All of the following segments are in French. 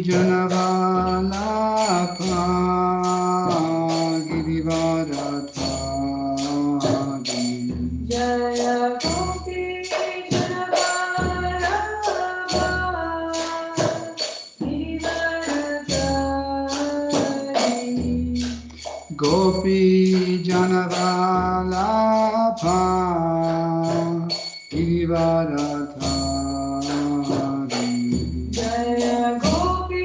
Janavallabha Girivaradhari Jaya Gopi Janavallabha Girivaradhari Gopi Janavallabha Girivaradhari Jaya Gopi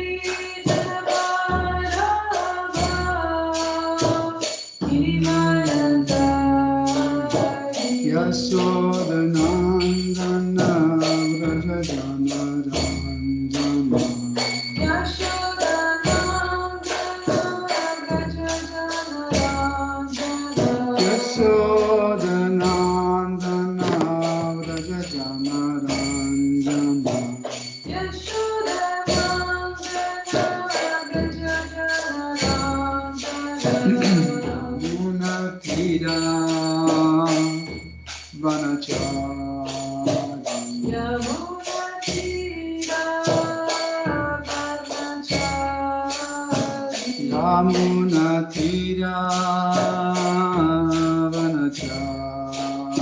Janavallabha Girivaradhari Yasodhanandana Vrajajanaranja Yasodhanandana Vrajajanaranja Yamunatira Vanachari Yamunatira Vanachari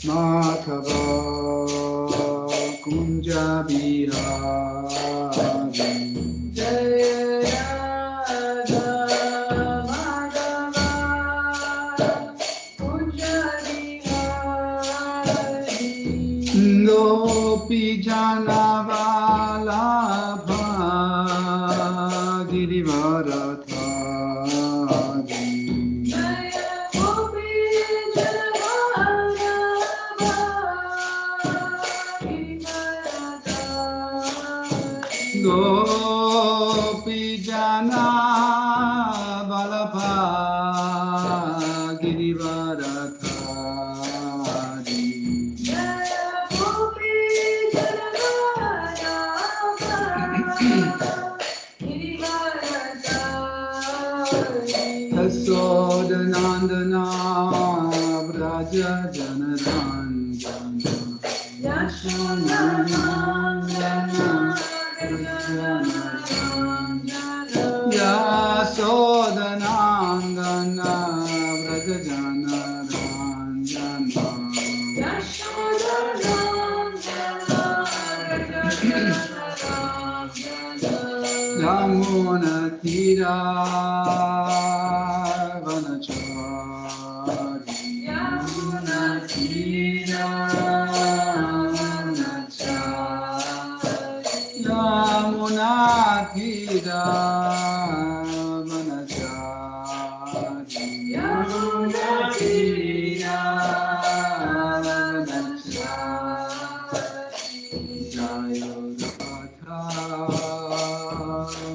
Madhava Kunja Bihari Gopi Janavallabha Girivaradhari Gopi Janavallabha Girivaradhari Yasodhanandana Vraja Janaranjana Yasodhanandana Yasodhanandana Vraja Janaranjana Yamuna Tira Vanachari Yamuna Tira Vanachari Yamuna Tira Vanachari Yamuna Tira Vanachari Jaya Radha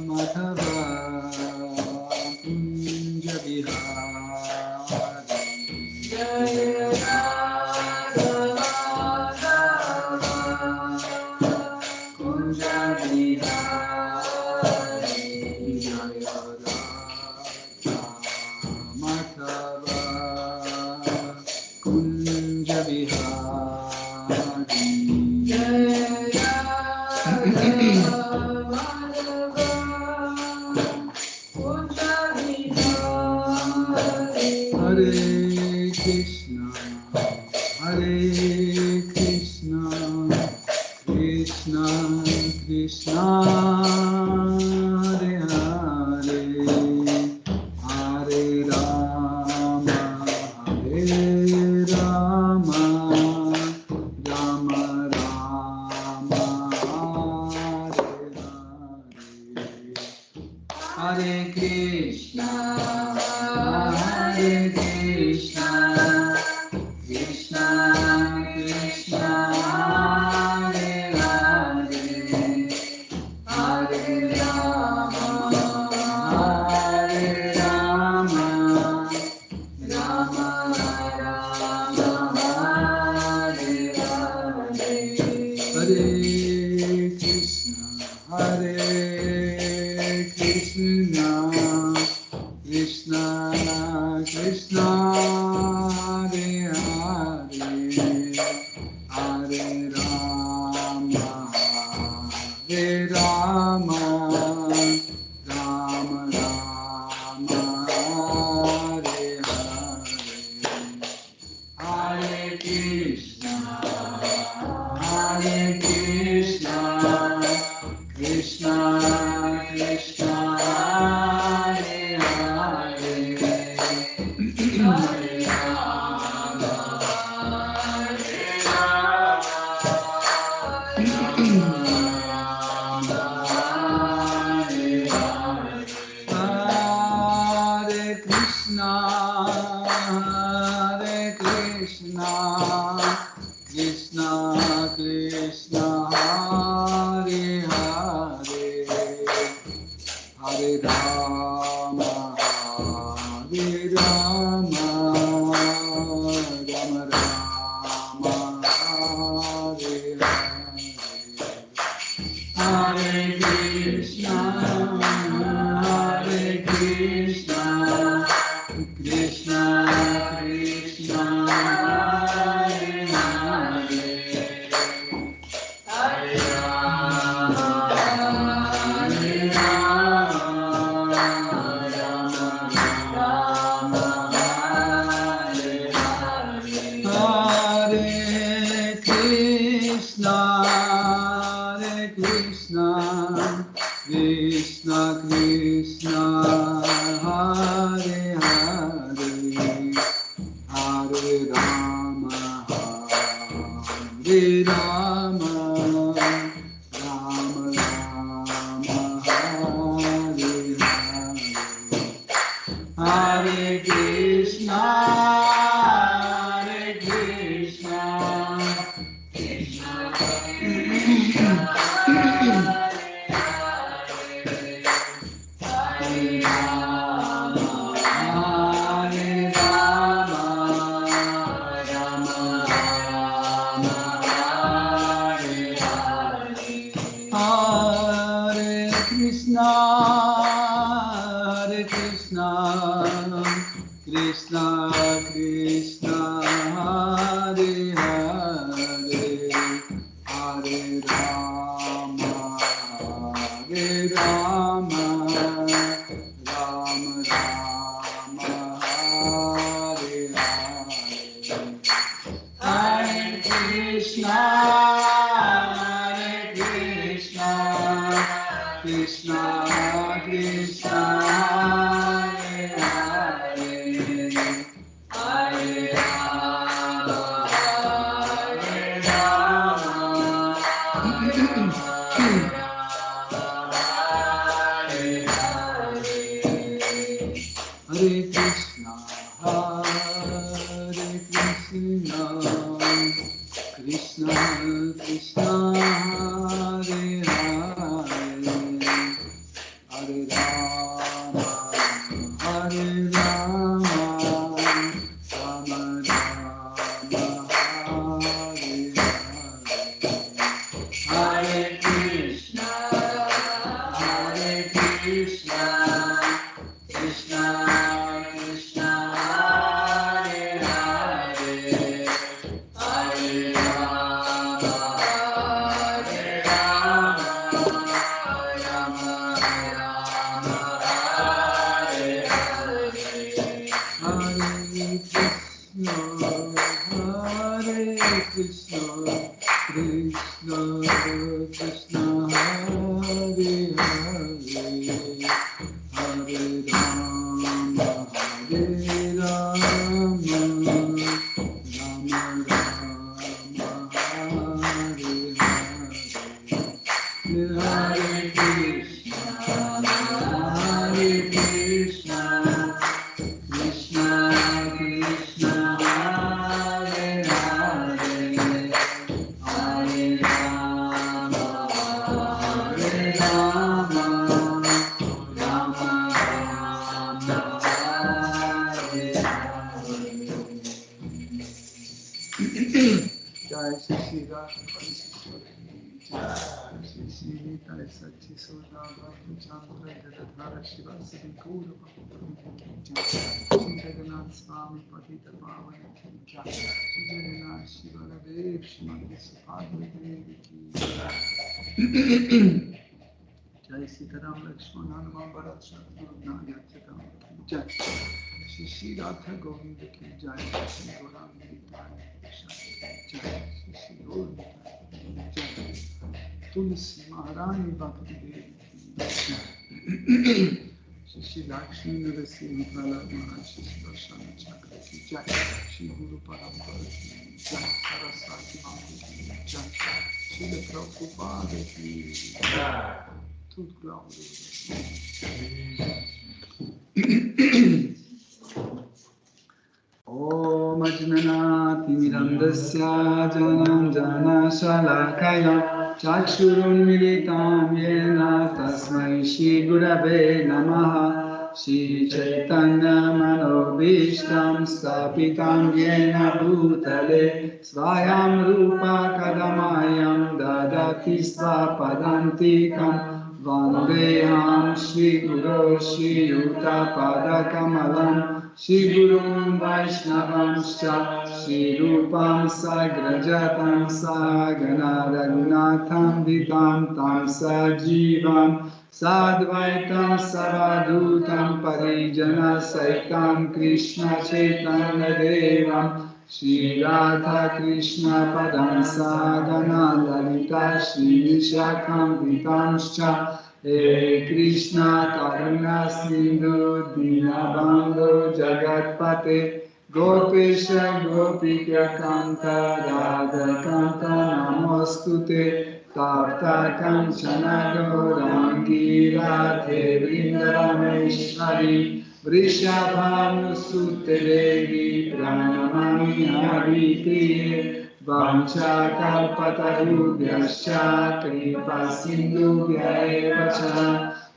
Madhava Kunja Bihari Jaya Radha Kunja Bihari Jaya Radha Madhava Kunja Bihari Jaya Hare Krishna, Hare Krishna, Krishna Krishna, Hare Hare, Hare Rama, Hare Rama, Rama Rama, Hare Hare, Hare Krishna, Hare Krishna, Krishna Krishna, Hare Hare, Hare Rama, Hare Rama, Rama Rama, Hare Hare, Hare Krishna, Hare Krishna, Krishna Krishna, Hare Hare, Hare Rama, Hare Rama, Rama Rama, Hare Hare. Hare Krishna, Hare Krishna, Krishna Krishna, Hare Hare, Hare Rama, Hare Rama, Rama Hare Hare. Hare Krishna, Hare Krishna, Krishna Krishna, Hare Hare, Hare Rama, Hare Rama, Rama Rama, Hare Hare. Hare Krishna, Hare Krishna, Krishna Krishna, Hare Hare, Hare Rama, Hare Rama, Rama Rama, Hare Hare. Hare Krishna, Hare Krishna, Krishna Krishna, Hare Hare, Hare Rama, Hare Rama, Rama Rama, Hare Hare. Hare Krishna, Hare Krishna, Krishna Krishna, Hare Rama, Hare Rama, Rama Rama, Hare Hare. Hare Krishna, Hare Krishna, Krishna Krishna, Hare Hare, Hare Rama, Hare Rama, Rama Rama, Hare Hare. Hare Krishna, Hare Krishna, Krishna Krishna, Hare Hare, Hare Rama, Hare Rama, Hare Hare. Hare Krishna, Hare Krishna, Krishna Krishna, Hare Hare, Hare Rama, Hare Rama, Rama Rama, Hare Hare. Hare Krishna, Hare Krishna, Krishna Krishna, Hare Hare, Hare Rama, Hare Rama, Rama Rama, Hare Hare. Hare Krishna, Krishna Krishna, Hare Hare, Hare Rama, Hare Rama, Rama Rama, Hare Hare. Hare Krishna, Hare Krishna, Krishna Krishna, Hare Hare, Hare Rama, Hare Rama, Rama Rama, Hare Hare. Jai Shri Radha, Jai Shri Shivita Sachi Soda Bhakti Chandra Jadadhara Shiva Siddhi Guru Bhakti Jagannath Swami Patita Pavana Ki Jagannath Shiva Dev Shrimati Subhadra Devi Ki Jai Sitaram Lakshman Hanuman Bharat Shatrugna Yachita Jai Shri Shri Radha Govinda Ki Jai Shri Gaurang Nitai Jai Shri Shri Gaur Jai Tulsi Maharani Bhakti Devi Shri Shri Lakshmi Narasimha Prahlad Maharshi Sudarshan Chakra Ki Jai Shri Guru Parampara Ki Jai Saraswati Mata Ki Jai Shri Prabhupada Ki Jai Toute gloire au Om Ajnanati Mirandasya Janam Jana Shalakaya Chakshurunmilitam Yena Tasmai Shri Gurave Namaha Shri Chaitanya Manobishtam Stapitam Yena Bhutale Svayam Rupa Kadamayam Dadati Svapadantikam Vandeham Shri Guru Shri Yuta Padakamalam Shri Gurun Vaishnavamscha Shri Rupam Sagrajatam Sagana Raghunatham Vitam Tam Sajivam Sadvaitam Savadutam Parijana Saitam Krishna Chaitanya Devam Shri Radha Krishna Padam Sagana Lalita Shri Vishakam Vitamscha He Krishna Karuna Sindhu Dinabandhu Jagatpate Gopesha Gopika Kanta Radha Kanta Namostute Tapta Kanchana Gaurangi Radhe Vrindarameshwari Vrishabhanusute Devi Pranamami Haripriye Vanchakalpatarubhyascha Kripasindhubhya eva cha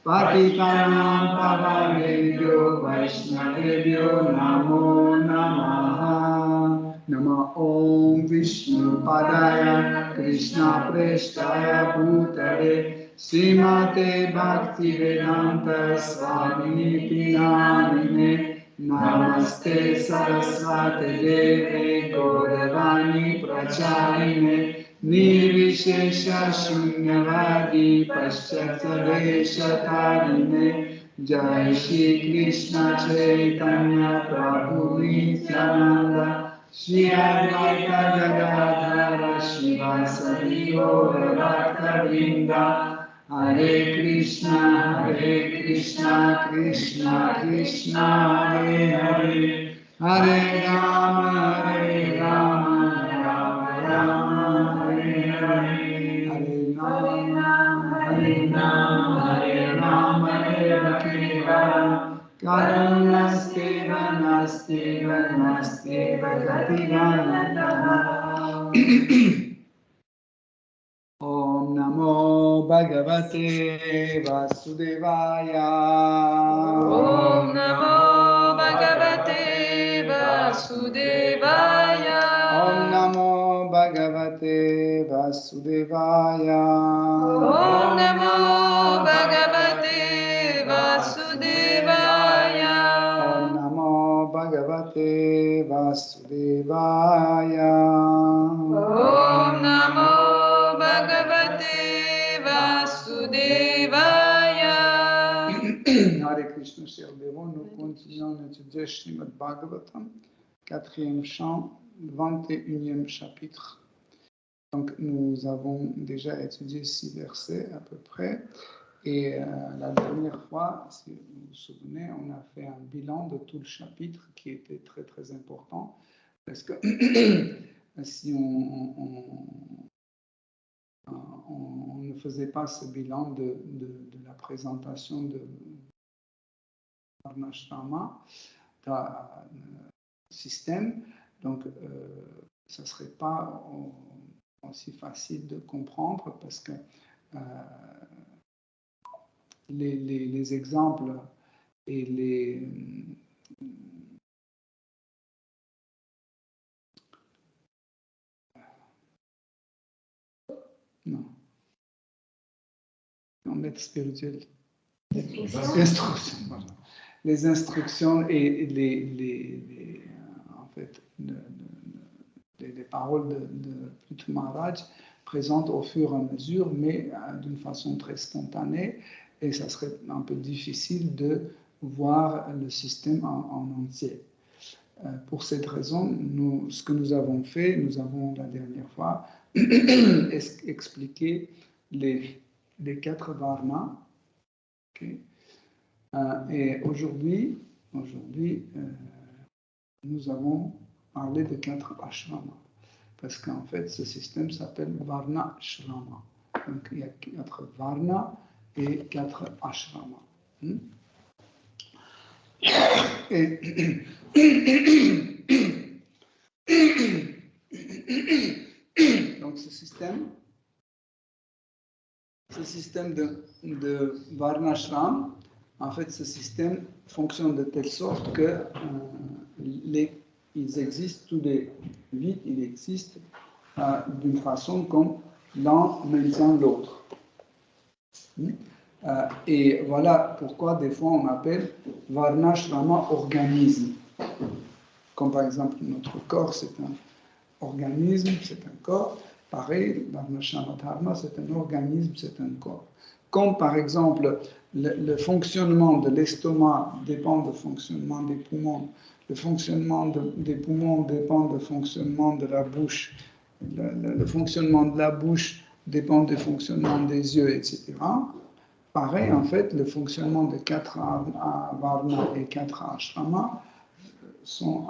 Patitanam Pavanebhyo Vaishnavebhyo Namo Namaha Nama Om Vishnu Padaya Krishna Preshtaya Bhutale Srimate Bhaktivedanta Swami Namine Namaste Saraswati Devi Gauravani Pracharine Nirvishesha Shunyavadi Paschatadeshatarine Jai Shri Krishna Chaitanya Prabhu Nityananda Shri Advaita Gadadhara Shivasadi Gaura Bhakta Vrinda Hare Krishna Krishna Krishna Hare Hare Hare Rama Rama Rama Hare Hare Hare Rama Hare Rama Eva Kevalam Karunasteva Nasteva Nasteva Gativanatana Om Namo Bhagavate Vasudevaya Om Namo Bhagavate Vasudevaya. Om Namo Bhagavate Vasudevaya Om Namo Bhagavate Vasudevaya. Om Namo Bhagavate Vasudevaya Om Namo Bhagavate Vasudevaya. Hare Krishna, chers dévots, nous continuons d'étudier Srimad Bhagavatam, 4e chant, 21e chapitre. Donc, nous avons déjà étudié 6 versets à peu près. Et la dernière fois, si vous vous souvenez, on a fait un bilan de tout le chapitre qui était très très important. Parce que si on ne faisait pas ce bilan de la présentation de Varnashrama, système, donc ça ne serait pas aussi facile de comprendre parce que les exemples et les non maître spirituel. Instructions. Voilà. Les instructions et en fait, les paroles de Prit Maharaj présentent au fur et à mesure, mais d'une façon très spontanée, et ça serait un peu difficile de voir le système en entier. Pour cette raison, ce que nous avons fait, nous avons la dernière fois expliqué les 4 varnas. Okay. Et aujourd'hui, nous avons parlé de 4 ashramas. Parce qu'en fait, ce système s'appelle Varna Shrama. Donc, il y a 4 Varna et 4 Ashrama. Et donc, ce système de Varna Shram, en fait, ce système fonctionne de telle sorte que ils existent tous les 8, ils existent d'une façon comme l'un maintient l'autre. Et voilà pourquoi des fois on appelle Varna Shrama organisme. Comme par exemple notre corps c'est un organisme, c'est un corps. Pareil, Varna Shrama Dharma c'est un organisme, c'est un corps. Comme par exemple le fonctionnement de l'estomac dépend du fonctionnement des poumons, le fonctionnement des poumons dépend du fonctionnement de la bouche, le fonctionnement de la bouche dépend du fonctionnement des yeux, etc. Pareil, en fait, le fonctionnement de 4 varnas et 4 ashramas sont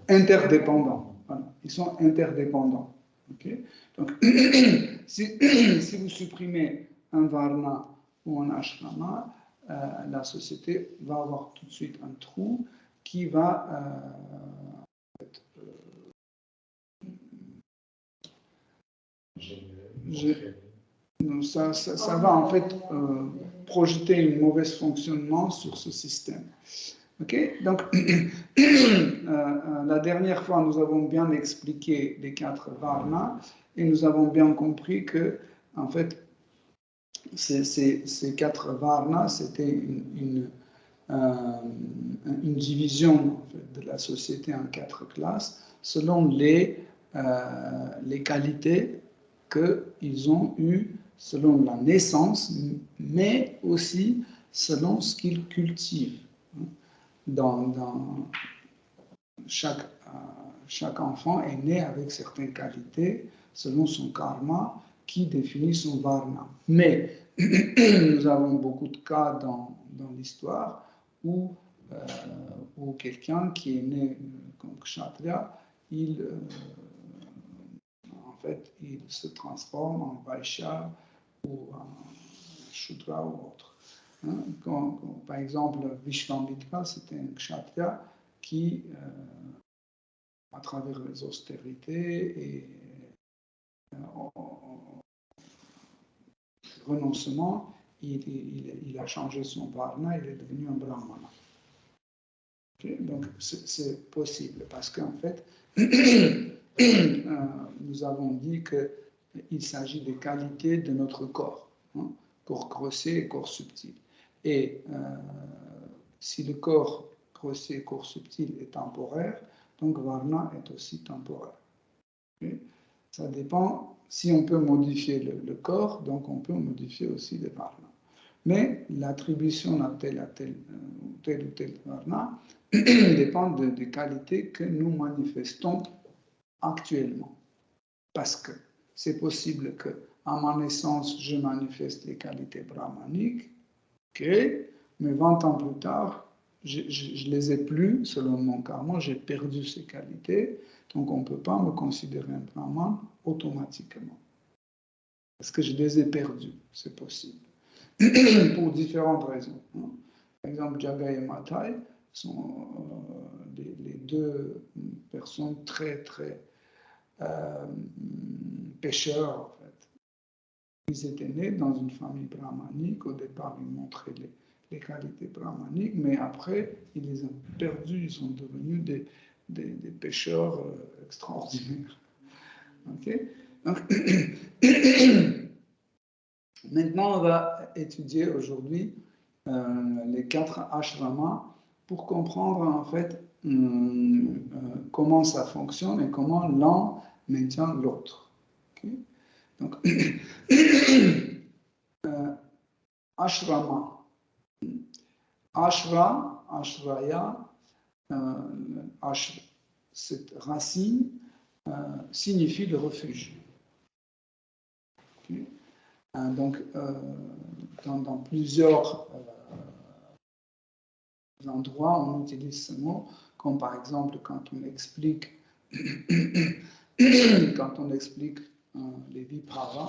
interdépendants. Voilà. Ils sont interdépendants. Okay? Donc, si vous supprimez un varna ou un ashrama, la société va avoir tout de suite un trou qui va ça va en fait projeter un mauvais fonctionnement sur ce système. Okay? Donc, la dernière fois, nous avons bien expliqué les 4 varnas et nous avons bien compris que, en fait, ces 4 varnas, c'était une division en fait, de la société en 4 classes selon les qualités qu'ils ont eues selon la naissance, mais aussi selon ce qu'ils cultivent. Dans chaque enfant est né avec certaines qualités selon son karma qui définit son varna. Mais nous avons beaucoup de cas dans l'histoire où quelqu'un qui est né comme kshatriya, il se transforme en vaishya ou en shudra ou autre. Par exemple, Vishvamitra, c'était un kshatriya qui, à travers les austérités et renoncement, il a changé son varna, il est devenu un brahmana. Okay? Donc, c'est possible parce qu'en fait, nous avons dit qu'il s'agit des qualités de notre corps, corps grossier et corps subtil. Et si le corps grossier et corps subtil est temporaire, donc Varna est aussi temporaire. Okay? Ça dépend, si on peut modifier le corps, donc on peut modifier aussi les Varna. Mais l'attribution à tel ou tel Varna dépend des qualités que nous manifestons actuellement. Parce que c'est possible qu'à ma naissance, je manifeste les qualités brahmaniques, okay, mais 20 ans plus tard, je ne les ai plus, selon mon karma, j'ai perdu ces qualités, donc on ne peut pas me considérer un brahman automatiquement. Parce que je les ai perdus, c'est possible. Pour différentes raisons. Par exemple, Jagai et Matai sont les 2 personnes très, très pêcheurs, en fait. Ils étaient nés dans une famille brahmanique. Au départ, ils montraient les qualités brahmaniques, mais après, ils les ont perdus. Ils sont devenus des pêcheurs extraordinaires. Okay? Donc, maintenant, on va étudier aujourd'hui les 4 ashramas pour comprendre en fait comment ça fonctionne et comment l'un maintient l'autre. Okay? Donc, ashrama. Ashra, ashraya, cette racine signifie le refuge. Okay? Donc, dans plusieurs endroits, on utilise ce mot, comme par exemple quand on explique, les viparas,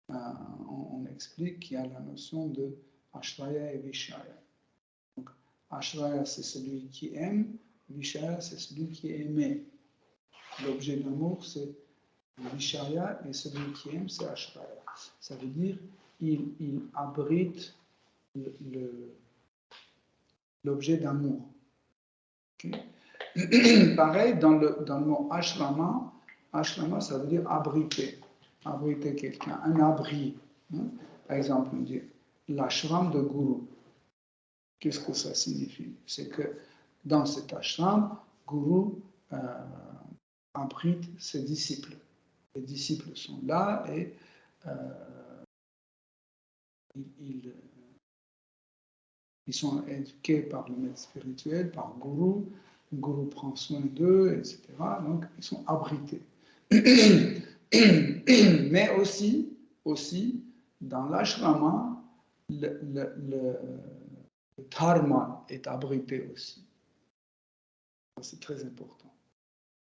on explique qu'il y a la notion de ashraya et vishaya. Donc, ashraya, c'est celui qui aime, vishaya, c'est celui qui est aimé. L'objet d'amour, c'est vishaya, et celui qui aime, c'est ashraya. Ça veut dire il abrite l'objet d'amour. Okay? Pareil, dans le mot ashrama, ashrama, ça veut dire abriter. Abriter quelqu'un, un abri. Hein? Par exemple, on dit l'ashram de Guru. Qu'est-ce que ça signifie? C'est que dans cet ashram, Guru abrite ses disciples. Les disciples sont là et ils sont éduqués par le maître spirituel, par Guru. Le Guru prend soin d'eux, etc. Donc, ils sont abrités. Mais aussi dans l'ashrama, le dharma est abrité aussi. C'est très important.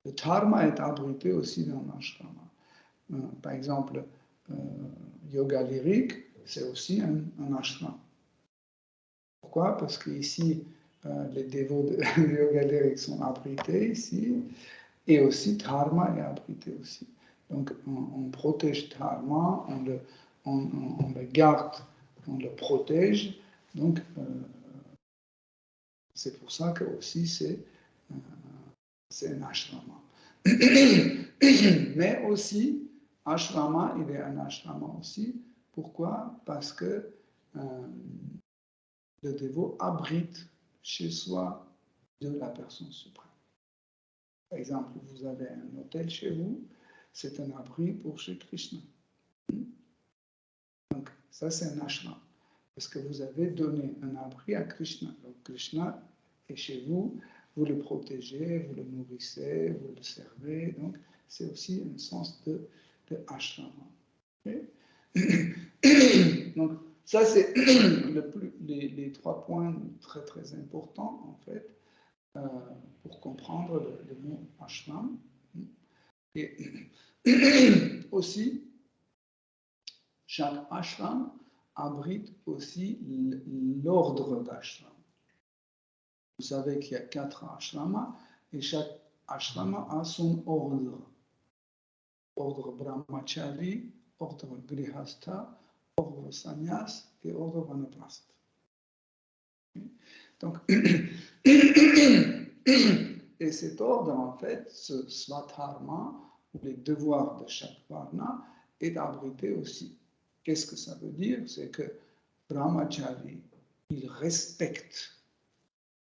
Le dharma est abrité aussi dans l'ashrama. Par exemple, yoga lyrique, c'est aussi un ashram. Pourquoi? Parce qu'ici, les dévots de yoga lyrique sont abrités ici, et aussi dharma est abrité aussi. Donc, on protège dharma, on le garde, on le protège. Donc, c'est pour ça que aussi c'est un ashrama. Mais aussi, ashrama, il est un ashrama aussi. Pourquoi? Parce que le dévot abrite chez soi de la personne suprême. Par exemple, vous avez un hôtel chez vous, c'est un abri pour Shri Krishna. Donc, ça c'est un ashram. Parce que vous avez donné un abri à Krishna. Donc, Krishna est chez vous, vous le protégez, vous le nourrissez, vous le servez. Donc, c'est aussi un sens de ashram. Okay? Donc, ça c'est les 3 points très très importants en fait pour comprendre le mot ashram. Et aussi, chaque ashram abrite aussi l'ordre d'ashram. Vous savez qu'il y a 4 ashramas et chaque ashrama a son ordre. Ordre brahmachari, ordre grihastha, ordre sannyas et ordre vanaprastha. Donc, et cet ordre, en fait, ce swadharma, ou les devoirs de chaque varna, est abrité aussi. Qu'est-ce que ça veut dire? C'est que brahmachari, il respecte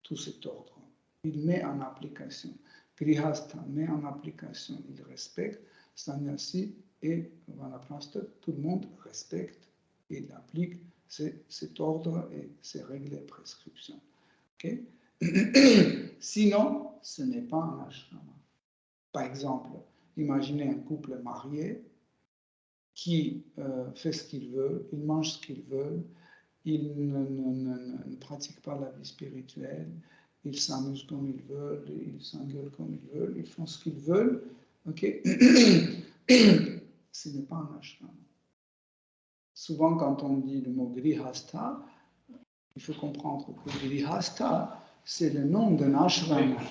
tout cet ordre. Il met en application. Grihastha met en application, il respecte. Sannyasi et vanaprastha, tout le monde respecte et il applique cet ordre et ces règles et prescriptions. Okay? Sinon, ce n'est pas un ashrama. Par exemple, imaginez un couple marié qui fait ce qu'il veut, il mange ce qu'il veut, il ne pratique pas la vie spirituelle, ils s'amusent comme ils veulent, ils s'engueulent comme ils veulent, ils font ce qu'ils veulent. Okay? Ce n'est pas un ashrama. Souvent, quand on dit le mot grihastha, il faut comprendre que grihastha, c'est le nom d'un ashrama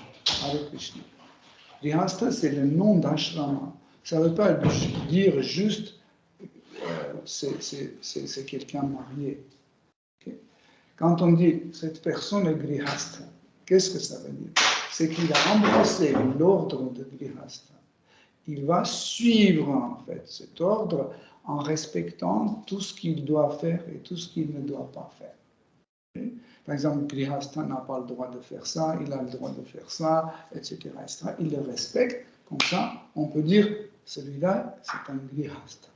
avec Krishna. Grihastha, c'est le nom d'ashrama. Ça ne veut pas dire juste c'est quelqu'un marié. Okay? Quand on dit cette personne est grihastha, qu'est-ce que ça veut dire? C'est qu'il a embrassé l'ordre de grihastha. il va suivre en fait cet ordre en respectant tout ce qu'il doit faire et tout ce qu'il ne doit pas faire. Okay? Par exemple, Grihastha n'a pas le droit de faire ça, il a le droit de faire ça, etc. etc. Il le respecte, comme ça, on peut dire, celui-là, c'est un Grihastha.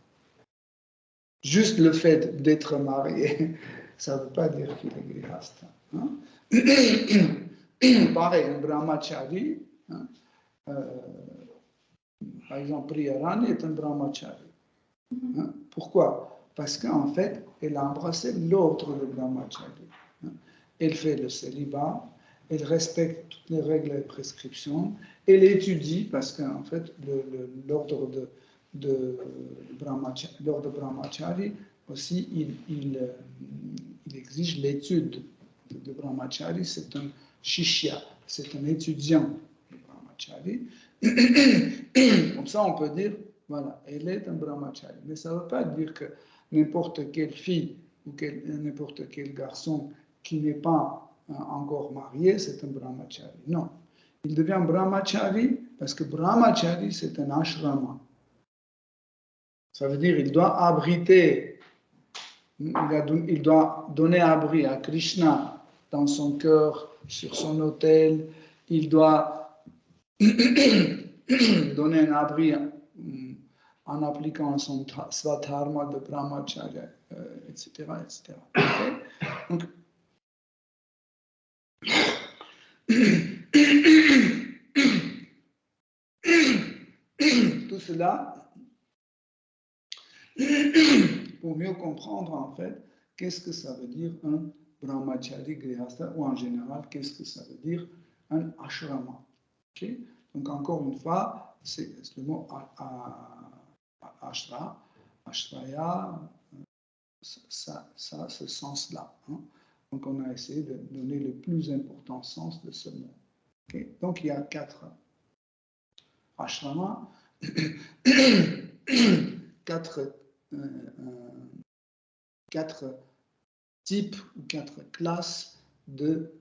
Juste le fait d'être marié, ça ne veut pas dire qu'il est Grihastha. Hein? Pareil, un brahmachari, hein, par exemple, Priyarani est un brahmachari. Hein? Pourquoi? Parce qu'en fait, elle a embrassé l'ordre de brahmachari. Hein? Elle fait le célibat, elle respecte toutes les règles et prescriptions, elle étudie, parce qu'en fait, l'ordre de brahmachari aussi, il exige l'étude de brahmachari, c'est un shishya, c'est un étudiant de brahmachari. Comme ça, on peut dire, voilà, elle est un brahmachari. Mais ça ne veut pas dire que n'importe quelle fille ou n'importe quel garçon qui n'est pas encore marié, c'est un brahmachari. Non. Il devient brahmachari parce que brahmachari, c'est un ashrama. Ça veut dire qu'il doit abriter, il doit donner abri à Krishna dans son cœur, sur son autel. Il doit donner un abri en appliquant son svatharma de brahmacharya, etc. etc. Okay? Donc, tout cela pour mieux comprendre en fait qu'est-ce que ça veut dire un brahmachari grihastha ou en général qu'est-ce que ça veut dire un ashrama. Okay? Donc encore une fois, c'est le mot ashra, ashraya, ça ce sens-là. Hein? Donc on a essayé de donner le plus important sens de ce mot. Okay? Donc il y a 4 ashramas, 4 types ou 4 classes de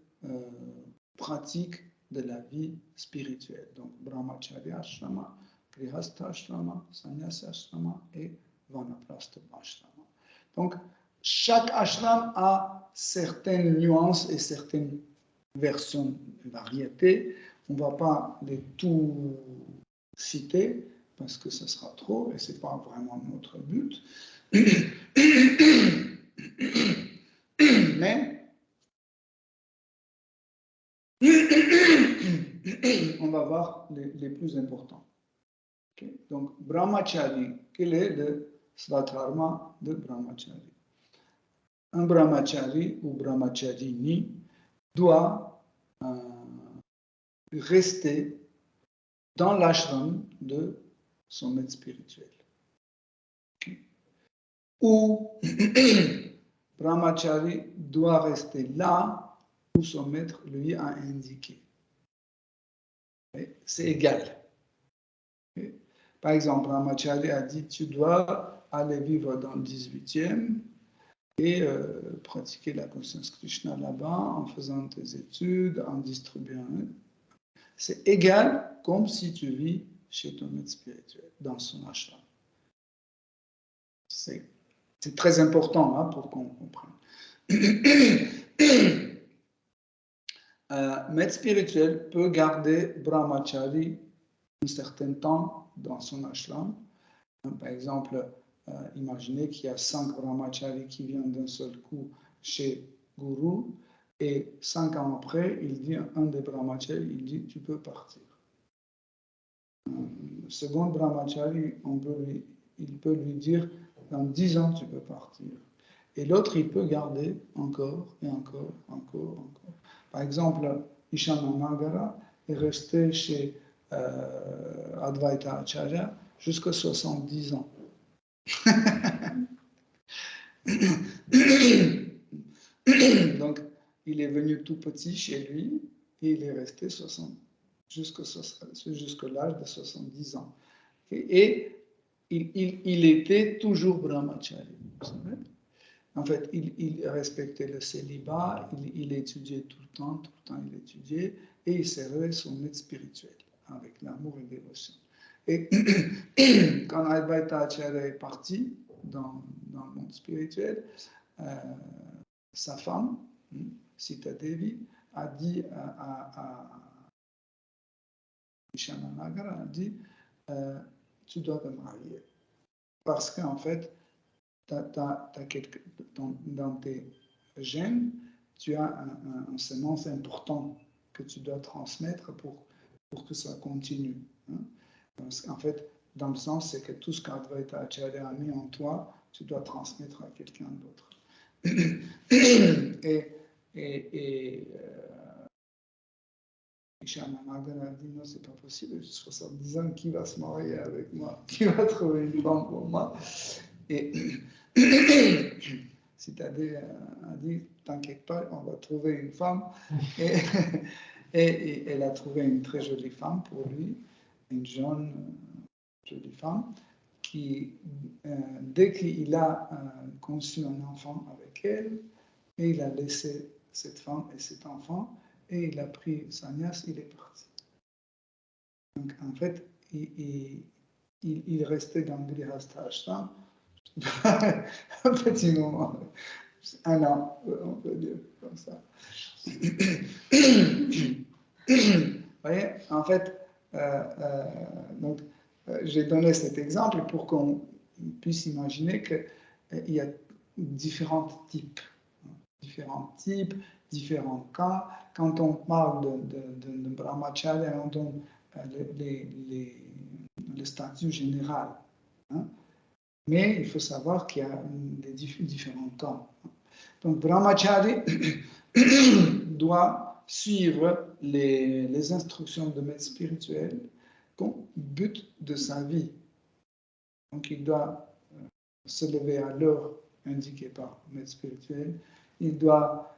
pratiques de la vie spirituelle. Donc, Brahmacharya Ashrama, Grihastha Ashrama, Sannyasa Ashrama et Vanaprastha Ashrama. Donc, chaque ashram a certaines nuances et certaines versions, variétés. On ne va pas les tout citer parce que ce sera trop et ce n'est pas vraiment notre but. Mais on va voir les plus importants. Okay? Donc, brahmachari, quel est le svatharma de brahmachari? Un brahmachari ou brahmacharini doit rester dans l'ashram de son maître spirituel. Okay? Ou brahmachari doit rester là où son maître lui a indiqué. C'est égal. Okay? Par exemple, brahmachari a dit tu dois aller vivre dans le 18e et pratiquer la conscience Krishna là-bas en faisant tes études, en distribuant. C'est égal comme si tu vis chez ton maître spirituel, dans son ashram. C'est très important hein, pour qu'on comprenne. Maître spirituel peut garder brahmachari un certain temps dans son ashram. Par exemple, imaginez qu'il y a 5 brahmacharis qui viennent d'un seul coup chez Guru et 5 ans après, il dit un des brahmacharis, il dit tu peux partir. Le second brahmachari, il peut lui dire dans 10 ans tu peux partir. Et l'autre, il peut garder encore et encore. Par exemple, Ishanamagara est resté chez Advaita Acharya jusqu'à 70 ans. Donc, il est venu tout petit chez lui et il est resté jusqu'à l'âge de 70 ans. Et il était toujours brahmachari. Vous savez? En fait, il respectait le célibat, il étudiait tout le temps il étudiait et il servait son maître spirituel avec l'amour et la dévotion. Et quand Advaita Acharya est parti dans le monde spirituel, sa femme, Sita Devi, a dit à Vishananagar, a dit tu dois te marier. Parce qu'en fait, dans tes gènes, tu as un sémence important que tu dois transmettre pour que ça continue. Hein. En fait, dans le sens, c'est que tout ce qu'Advaita Acharya a mis en toi, tu dois transmettre à quelqu'un d'autre. Et Vishananagar a dit non, c'est pas possible, j'ai 70 ans, qui va se marier avec moi? Qui va trouver une femme pour moi? Et c'est-à-dire, a dit, t'inquiète pas, on va trouver une femme. Et elle a trouvé une très jolie femme pour lui, une jeune, jolie femme, qui, dès qu'il a conçu un enfant avec elle, et il a laissé cette femme et cet enfant, et il a pris sannyas, il est parti. Donc, en fait, il restait dans le Grihastha Ashram un petit moment, un an, on peut dire comme ça. Vous voyez, en fait, donc, j'ai donné cet exemple pour qu'on puisse imaginer qu'il y a différents types, différents cas. Quand on parle de brahmacharya, on donne le statut général. Hein. Mais il faut savoir qu'il y a des différents cas. Donc, brahmachari doit suivre les instructions de maître spirituel comme but de sa vie. Donc, il doit se lever à l'heure indiquée par le maître spirituel. Il doit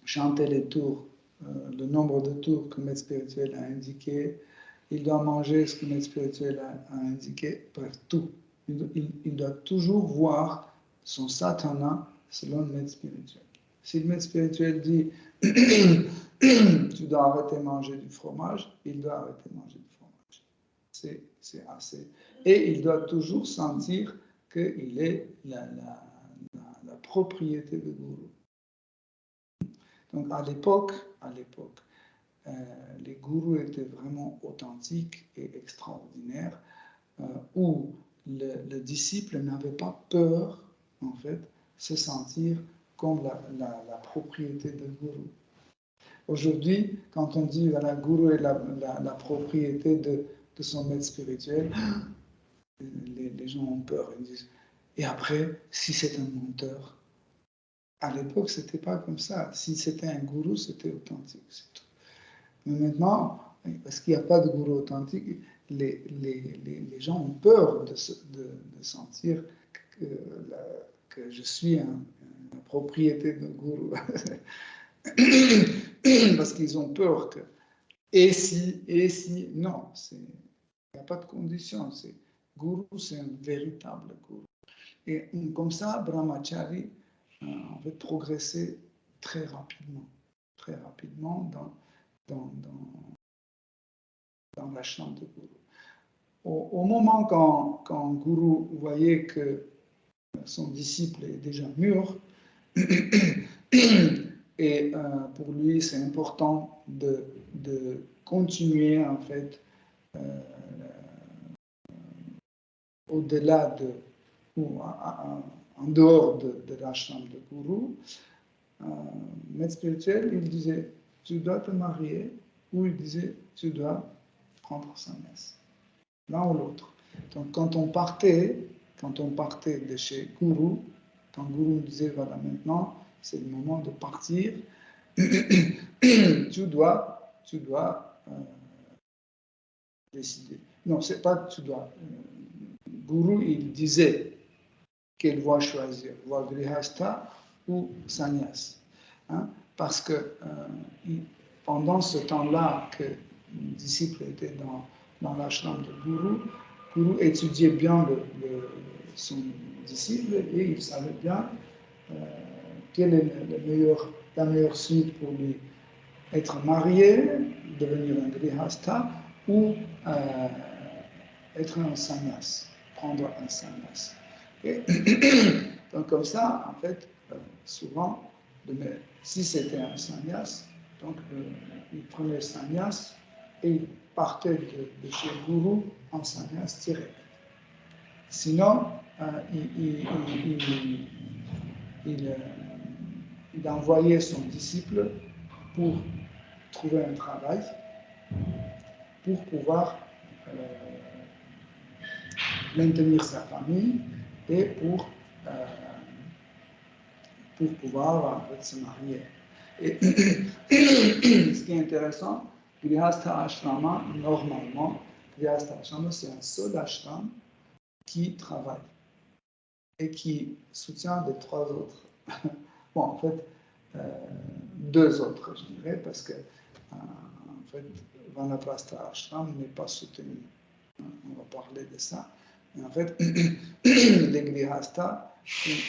chanter les tours, le nombre de tours que le maître spirituel a indiqué. Il doit manger ce que le maître spirituel a indiqué. Bref, tout. Il doit toujours voir son sadhana selon le maître spirituel. Si le maître spirituel dit tu dois arrêter de manger du fromage, il doit arrêter de manger du fromage. C'est assez. Et il doit toujours sentir qu'il est la propriété du gourou. Donc à l'époque, les gourous étaient vraiment authentiques et extraordinaires, où le disciple n'avait pas peur, en fait, se sentir comme la propriété du gourou. Aujourd'hui, quand on dit voilà, le gourou est la propriété de son maître spirituel, les gens ont peur. Ils disent, et après, si c'est un menteur? À l'époque, ce n'était pas comme ça. Si c'était un gourou, c'était authentique, c'est tout. Mais maintenant, parce qu'il n'y a pas de gourou authentique, les gens ont peur de sentir que je suis la propriété d'un gourou. Parce qu'ils ont peur que... Et si, non, il n'y a pas de condition. Gourou, c'est un véritable gourou. Et comme ça, brahmachari on veut progresser très rapidement dans la chambre de gourou. Au moment quand gourou voyait que son disciple est déjà mûr, et pour lui c'est important de continuer en fait au-delà ou en dehors de l'ashram de gourou, maître spirituel, il disait, tu dois te marier, ou il disait, tu dois prendre sannyas, l'un ou l'autre. Donc quand on partait de chez gourou, quand gourou disait, voilà, maintenant, c'est le moment de partir, tu dois décider. Non, c'est pas tu dois. Gourou, il disait quelle voie choisir, voie grihastha ou sannyas. Hein? Parce que pendant ce temps-là que le disciple était dans l'ashram de Gourou étudiait bien son disciple et il savait bien quelle est la meilleure suite pour lui: être marié, devenir un grihastha, ou être un sannyas, prendre un sannyas. Et donc comme ça, en fait, souvent, si c'était un sannyas, donc il prenait le sannyas et il partait de chez le gourou en sannyas direct. Sinon, il envoyait son disciple pour trouver un travail, pour pouvoir maintenir sa famille et pour pouvoir en fait, se marier. Et ce qui est intéressant, Grihastha Ashrama, normalement, Grihastha Ashrama, c'est un seul ashram qui travaille et qui soutient les 3 autres. Bon, en fait, 2 autres, je dirais, parce que en fait, Vanaprastha Ashram n'est pas soutenu. On va parler de ça. Mais en fait, les Grihastha,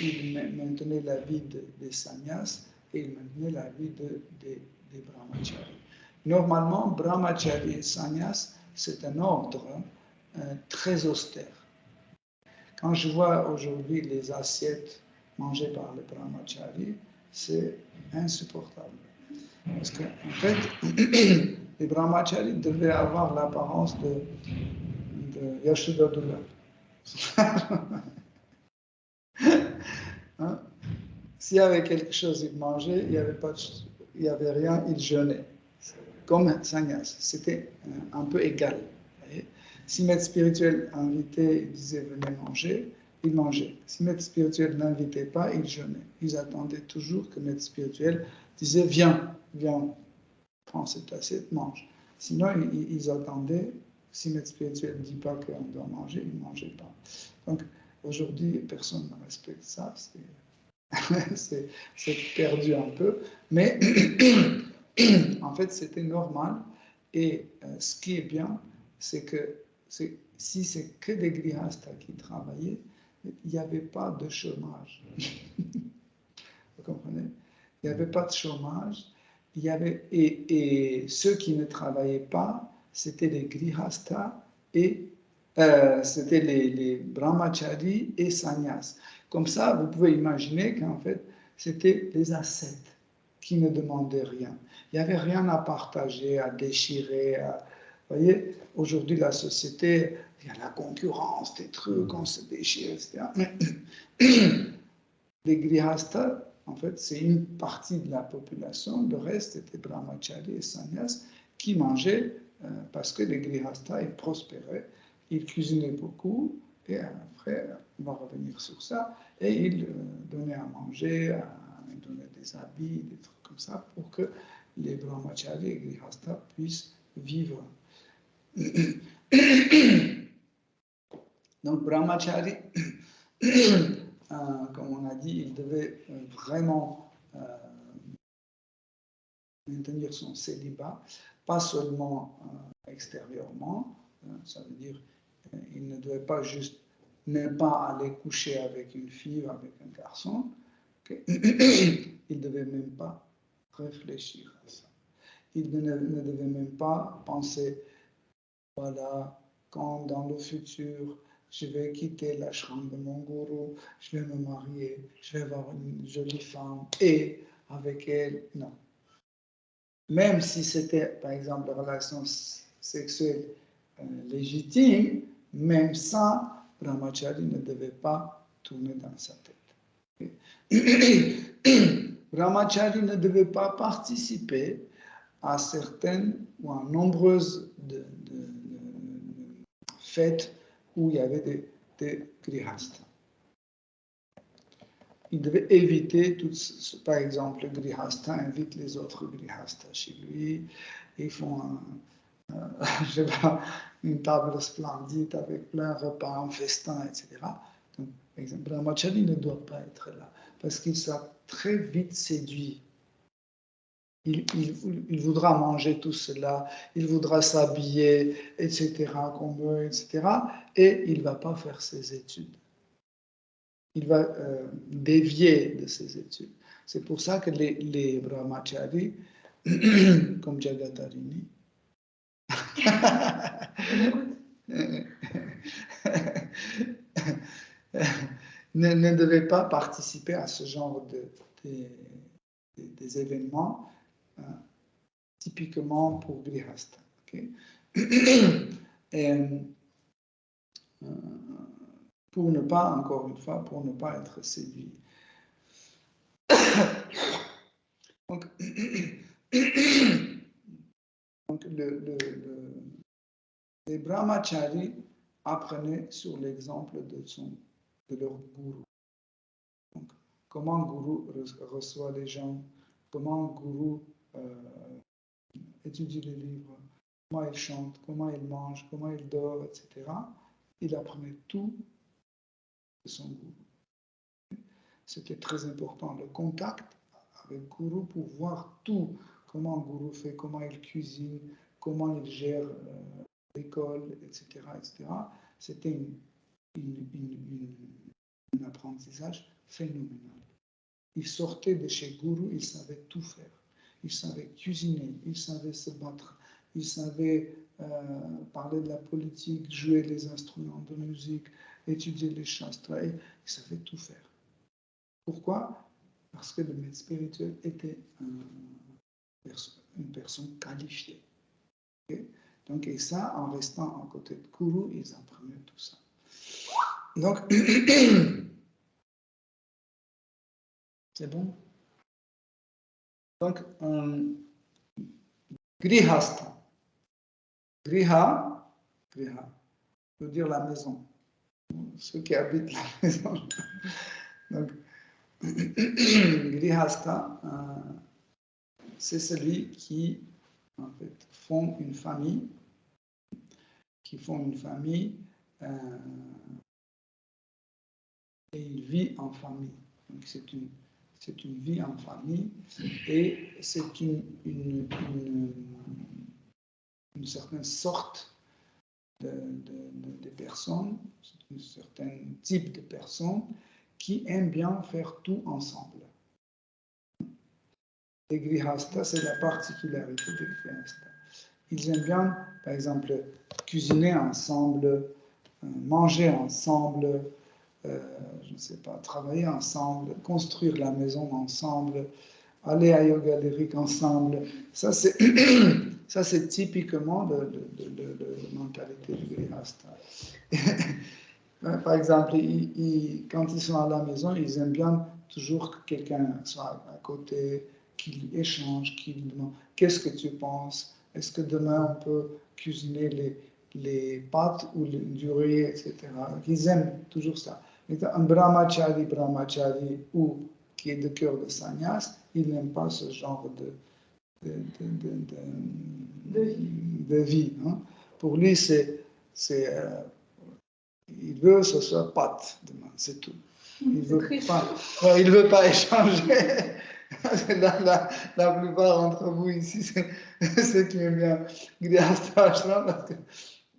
ils maintenaient la vie des sannyas et ils maintenaient la vie des brahmacharis. Normalement, brahmachari et sannyas, c'est un ordre très austère. Quand je vois aujourd'hui les assiettes mangées par les brahmacharis, c'est insupportable. Parce qu'en fait, les brahmacharis devaient avoir l'apparence de Yashodhadura. Hein? S'il y avait quelque chose, ils mangeaient, il n'y avait rien, ils jeûnaient. Comme un sannyas, c'était un peu égal. Si maître spirituel invitait, il disait venez manger, ils mangeaient. Si maître spirituel n'invitait pas, ils jeûnaient. Ils attendaient toujours que maître spirituel disait viens, prends cette assiette, mange. Sinon, ils attendaient. Si maître spirituel ne dit pas qu'on doit manger, ils ne mangeaient pas. Donc, aujourd'hui, personne ne respecte ça. C'est perdu un peu. Mais, en fait, c'était normal. Et ce qui est bien, c'est que si c'est que des grihasthas qui travaillaient, il n'y avait pas de chômage. Vous comprenez? Il n'y avait pas de chômage. Et ceux qui ne travaillaient pas, c'était les grihasthas et c'était les brahmacharis et sannyas. Comme ça, vous pouvez imaginer qu'en fait, c'était les ascètes qui ne demandaient rien. Il n'y avait rien à partager, à déchirer. Vous voyez, aujourd'hui, la société, il y a la concurrence, des trucs, on se déchire, etc. Mais les grihasthas, en fait, c'est une partie de la population. Le reste était brahmachari et sannyas qui mangeaient parce que les grihasthas, ils prospéraient, ils cuisinaient beaucoup, et après, on va revenir sur ça, et ils donnaient à manger, ils donnaient des habits, des trucs comme ça, pour que les brahmachari et grihasthas puissent vivre. Donc, brahmachari, comme on a dit, il devait vraiment maintenir son célibat, pas seulement extérieurement, ça veut dire il ne devait pas juste ne pas aller coucher avec une fille ou avec un garçon, il ne devait même pas réfléchir à ça. Il ne devait même pas penser, voilà, quand dans le futur, je vais quitter l'ashram de mon gourou, je vais me marier, je vais avoir une jolie femme, et avec elle, non. Même si c'était, par exemple, la relation sexuelle légitime, même ça, Brahmachari ne devait pas tourner dans sa tête. Brahmachari ne devait pas participer à certaines ou à nombreuses fêtes où il y avait des grihasthas. Il devait éviter, par exemple, le grihastha invite les autres grihasthas chez lui, ils font je sais pas, une table splendide avec plein de repas, un festin, etc. Donc, par exemple, Brahmachari ne doit pas être là, parce qu'il sera très vite séduit. Il voudra manger tout cela, il voudra s'habiller, etc., comme eux, etc., et il ne va pas faire ses études. Il va dévier de ses études. C'est pour ça que les brahmacharis, comme Jagatarini, ne devait pas participer à ce genre des événements, typiquement pour Grihastha. Okay? Et, pour ne pas, encore une fois, pour ne pas être séduit. Donc, les brahmacharis apprenaient sur l'exemple de leur gourou. Donc, comment le gourou reçoit les gens, comment le gourou étudie les livres, comment il chante, comment il mange, comment il dort, etc. Il apprenait tout de son gourou. C'était très important, le contact avec le gourou pour voir tout, comment le gourou fait, comment il cuisine, comment il gère l'école, etc., etc. C'était un apprentissage phénoménal. Il sortait de chez gourou, il savait tout faire. Il savait cuisiner, il savait se battre, il savait parler de la politique, jouer les instruments de musique, étudier les shastras, il savait tout faire. Pourquoi? Parce que le maître spirituel était une personne qualifiée. Okay? Donc, et ça, en restant à côté de Guru, ils apprenaient tout ça. Donc, c'est bon? Donc, Grihastha. Griha veut dire la maison. Ceux qui habitent la maison. Donc, Grihastha, c'est celui qui, en fait, font une famille, et il vit en famille. Donc, c'est une vie en famille et c'est une certaine sorte de personnes, un certain type de personnes qui aiment bien faire tout ensemble. Les Grihastha, c'est la particularité des Grihastha. Ils aiment bien, par exemple, cuisiner ensemble, manger ensemble, je ne sais pas, travailler ensemble, construire la maison ensemble, aller à yoga lyrique ensemble. Ça, c'est typiquement de mentalité du Grihastha. Par exemple, quand ils sont à la maison, ils aiment bien toujours que quelqu'un soit à côté, qu'il échange, qu'il demande qu'est-ce que tu penses, est-ce que demain on peut cuisiner les pâtes ou du riz, etc. Ils aiment toujours ça. Un brahmachari ou qui est de cœur de sannyas, il n'aime pas ce genre de vie. Hein. Pour lui, il veut que ce soit pâte demain, c'est tout. Il ne veut pas échanger. La plupart d'entre vous ici, c'est ceux qui aiment bien Grihastha Ashram, parce que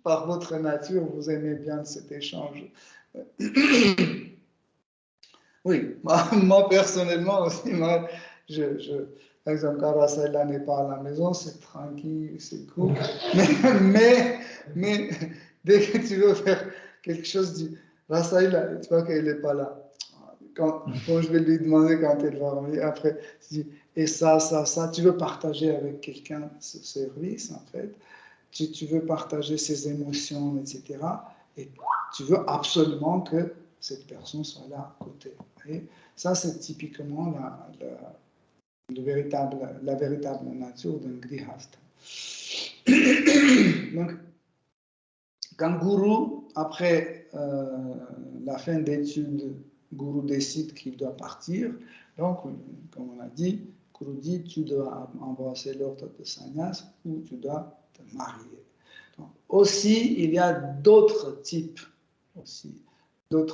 par votre nature, vous aimez bien cet échange. Oui, moi personnellement aussi, par exemple, quand Rasaila n'est pas à la maison, c'est tranquille, c'est cool. Mais dès que tu veux faire quelque chose, Rasaila, tu vois qu'elle n'est pas là. Quand je vais lui demander quand elle va revenir, après, tu dis, et ça, tu veux partager avec quelqu'un ce service, en fait, tu veux partager ses émotions, etc. Et tu veux absolument que cette personne soit là à côté. Et ça, c'est typiquement la véritable nature d'un Grihastha. Donc, quand Guru, après la fin d'études, Guru décide qu'il doit partir, donc, comme on a dit, Guru dit, tu dois embrasser l'ordre de sannyas ou tu dois te marier. Donc, aussi, il y a d'autres types de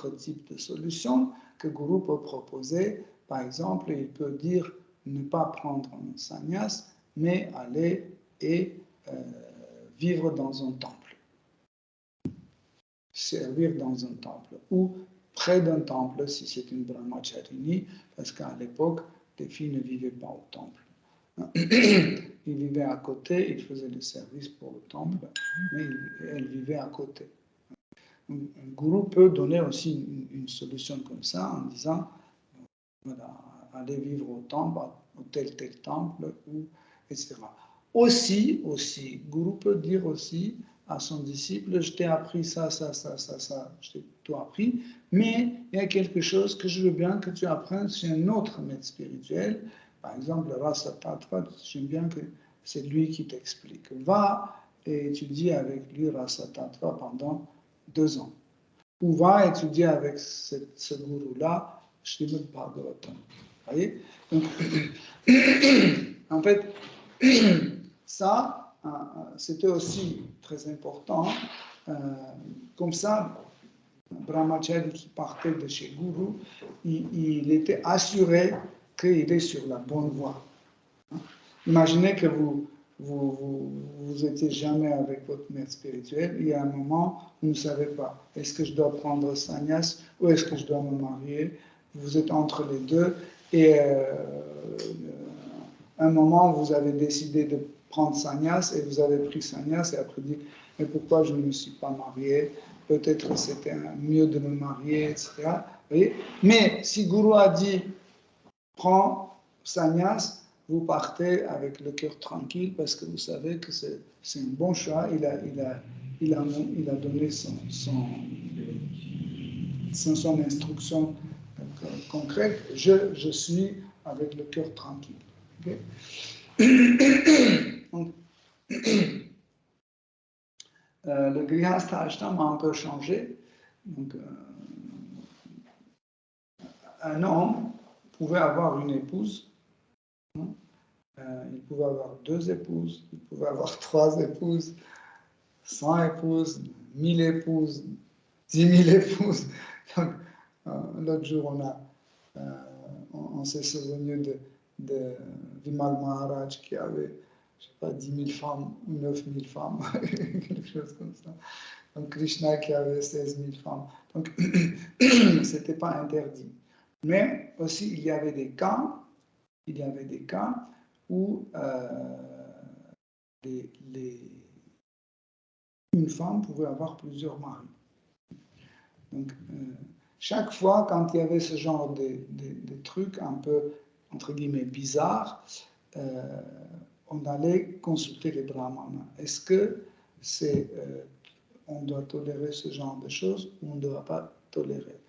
solutions que Guru peut proposer. Par exemple, il peut dire ne pas prendre un sannyas, mais aller et vivre dans un temple. Servir dans un temple ou près d'un temple si c'est une brahmacharini, parce qu'à l'époque, les filles ne vivaient pas au temple. Il vivait à côté, il faisait des services pour le temple, mais elle vivait à côté. Un gourou peut donner aussi une solution comme ça en disant, voilà, allez vivre au temple, au tel temple, etc. Aussi, gourou peut dire aussi à son disciple, je t'ai appris ça, je t'ai tout appris, mais il y a quelque chose que je veux bien que tu apprennes chez un autre maître spirituel. Par exemple, le Rasa Tatra, j'aime bien que c'est lui qui t'explique. Va et étudie avec lui Rasa Tatra pendant 2 ans. Ou va étudier avec ce gourou-là, Srimad Bhagavatam. Vous voyez? Donc, en fait, ça, c'était aussi très important. Comme ça, Brahmachari qui partait de chez Guru, il était assuré qu'il est sur la bonne voie. Imaginez que vous étiez jamais avec votre maître spirituel, il y a un moment, vous ne savez pas, est-ce que je dois prendre sannyas ou est-ce que je dois me marier? Vous êtes entre les deux et un moment, vous avez décidé de prendre sannyas et vous avez pris sannyas et après dit, mais pourquoi je ne me suis pas marié? Peut-être que c'était mieux de me marier, etc. Vous voyez? Mais si Guru a dit, prends sannyas, vous partez avec le cœur tranquille parce que vous savez que c'est un bon choix. Il a donné son instruction concrète. Je suis avec le cœur tranquille. Okay? Donc, le Grihastha Ashtam a un peu changé. Donc, un homme pouvait avoir une épouse. Il pouvait avoir 2 épouses, il pouvait avoir 3 épouses, 100 épouses, 1000 épouses, 10 000 épouses. Donc, l'autre jour, on s'est souvenu de Vimal Maharaj qui avait, je sais pas, 10 000 femmes ou 9 000 femmes, quelque chose comme ça. Donc, Krishna qui avait 16 000 femmes. Donc, c'était pas interdit. Mais aussi, il y avait des cas où une femme pouvait avoir plusieurs maris. Donc, chaque fois, quand il y avait ce genre de trucs un peu, entre guillemets, bizarres, on allait consulter les brahmanas. Est-ce que on doit tolérer ce genre de choses ou on ne doit pas tolérer?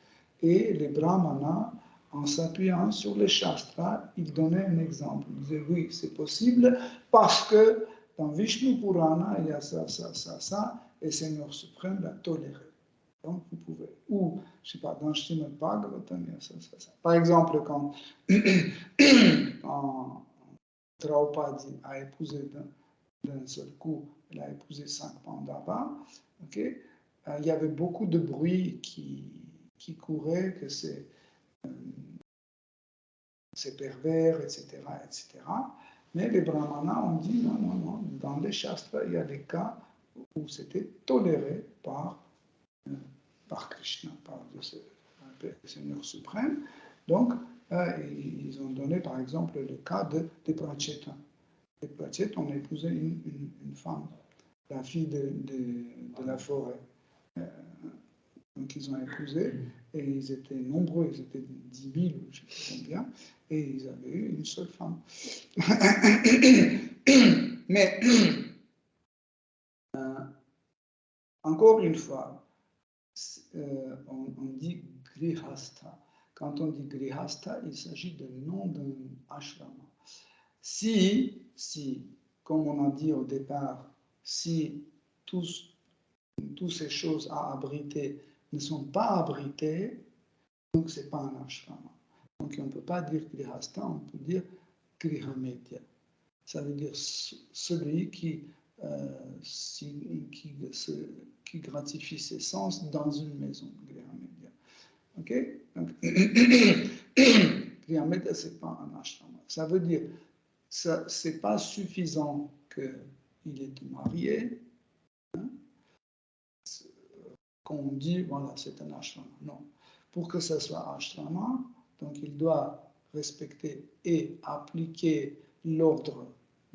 Et les brahmanas, en s'appuyant sur les shastras, ils donnaient un exemple. Ils disaient, oui, c'est possible parce que dans Vishnu Purana, il y a ça, et le Seigneur suprême l'a toléré. Donc, vous pouvez. Ou, je ne sais pas, dans Srimad Bhagavatam, il y a ça. Par exemple, quand Draupadi a épousé d'un seul coup, elle a épousé 5 Pandavas, okay? Il y avait beaucoup de bruit qui courait, que c'est pervers, etc., etc. Mais les brahmanas ont dit non, dans les shastras, il y a des cas où c'était toléré par Krishna, par le Seigneur suprême. Donc, ils ont donné par exemple le cas des Prachetas. Les Prachetas ont épousé une femme, la fille de la forêt. Donc ils ont épousé et ils étaient nombreux, ils étaient 10 000 ou je ne sais pas combien, et ils avaient eu une seule femme. Mais encore une fois, on dit Grihastha. Quand on dit Grihastha, il s'agit du nom d'un ashrama. Si, comme on a dit au départ, si toutes ces choses à abriter ne sont pas abritées, donc ce n'est pas un ashrama. Donc on ne peut pas dire Grihastha, on peut dire Grihamedya. Ça veut dire celui qui gratifie ses sens dans une maison, Grihamedya. Ok? Donc, Grihamedya, ce n'est pas un ashrama. Ça veut dire, ce n'est pas suffisant qu'il est marié, hein, qu'on dit, voilà, c'est un ashrama. Non. Pour que ce soit ashrama, donc il doit respecter et appliquer l'ordre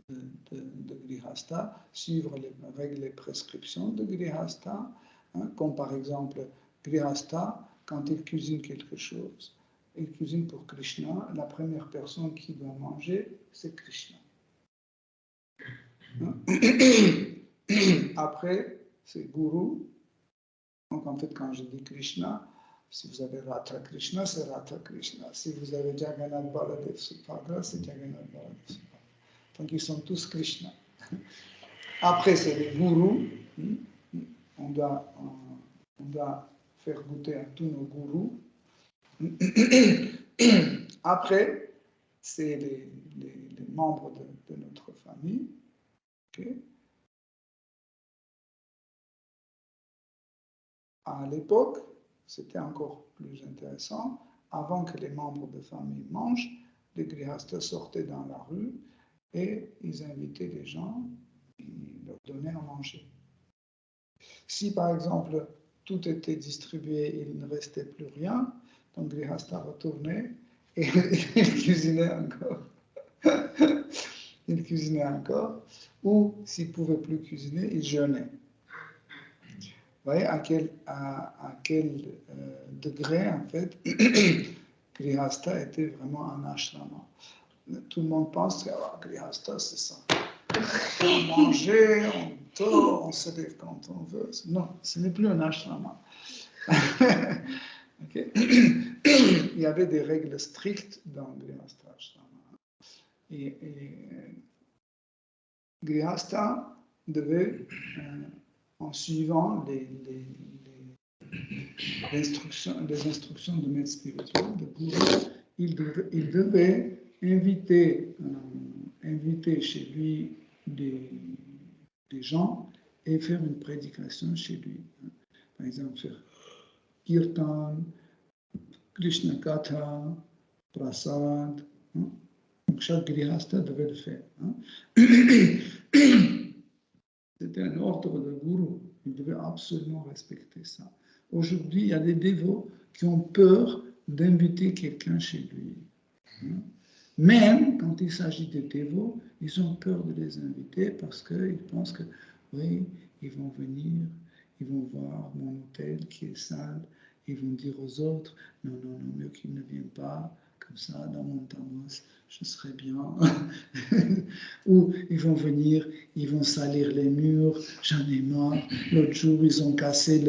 de Grihasta, suivre les règles et prescriptions de Grihasta, hein, comme par exemple Grihasta, quand il cuisine quelque chose, il cuisine pour Krishna, la première personne qui doit manger, c'est Krishna. Hein? Après, c'est Guru. Donc en fait, quand je dis Krishna, si vous avez Radha Krishna, c'est Radha Krishna. Si vous avez Jagannath Baladev Subhadra, c'est Jagannath Baladev Subhadra. Donc ils sont tous Krishna. Après, c'est les gourous. On doit faire goûter à tous nos gourous. Après, c'est les membres de notre famille. Okay. À l'époque, c'était encore plus intéressant. Avant que les membres de famille mangent, les grihastas sortaient dans la rue et ils invitaient les gens, ils leur donnaient à manger. Si par exemple tout était distribué, il ne restait plus rien, donc grihasta retournait et il cuisinait encore. Il cuisinait encore, ou s'il ne pouvait plus cuisiner, il jeûnait. Vous voyez à quel degré, en fait, Grihasta était vraiment un ashrama. Tout le monde pense que Grihasta, c'est ça. On mange, on dort, on se lève quand on veut. Non, ce n'est plus un ashrama. Okay. Il y avait des règles strictes dans Grihasta ashrama. Et Grihasta devait, en suivant les instructions de maître spirituel, de Guru, il devait inviter chez lui des gens et faire une prédication chez lui. Par exemple, faire Kirtan, Krishna Katha, Prasad. Donc chaque grihasta devait le faire. C'était un ordre de Guru. Il devait absolument respecter ça. Aujourd'hui, il y a des dévots qui ont peur d'inviter quelqu'un chez lui. Même quand il s'agit des dévots, ils ont peur de les inviter parce qu'ils pensent que, oui, ils vont venir, ils vont voir mon hôtel qui est sale, ils vont dire aux autres, non, mieux qu'ils ne viennent pas, comme ça, dans mon tamas, je serai bien. Ou ils vont venir, ils vont salir les murs, j'en ai marre. L'autre jour, ils ont cassé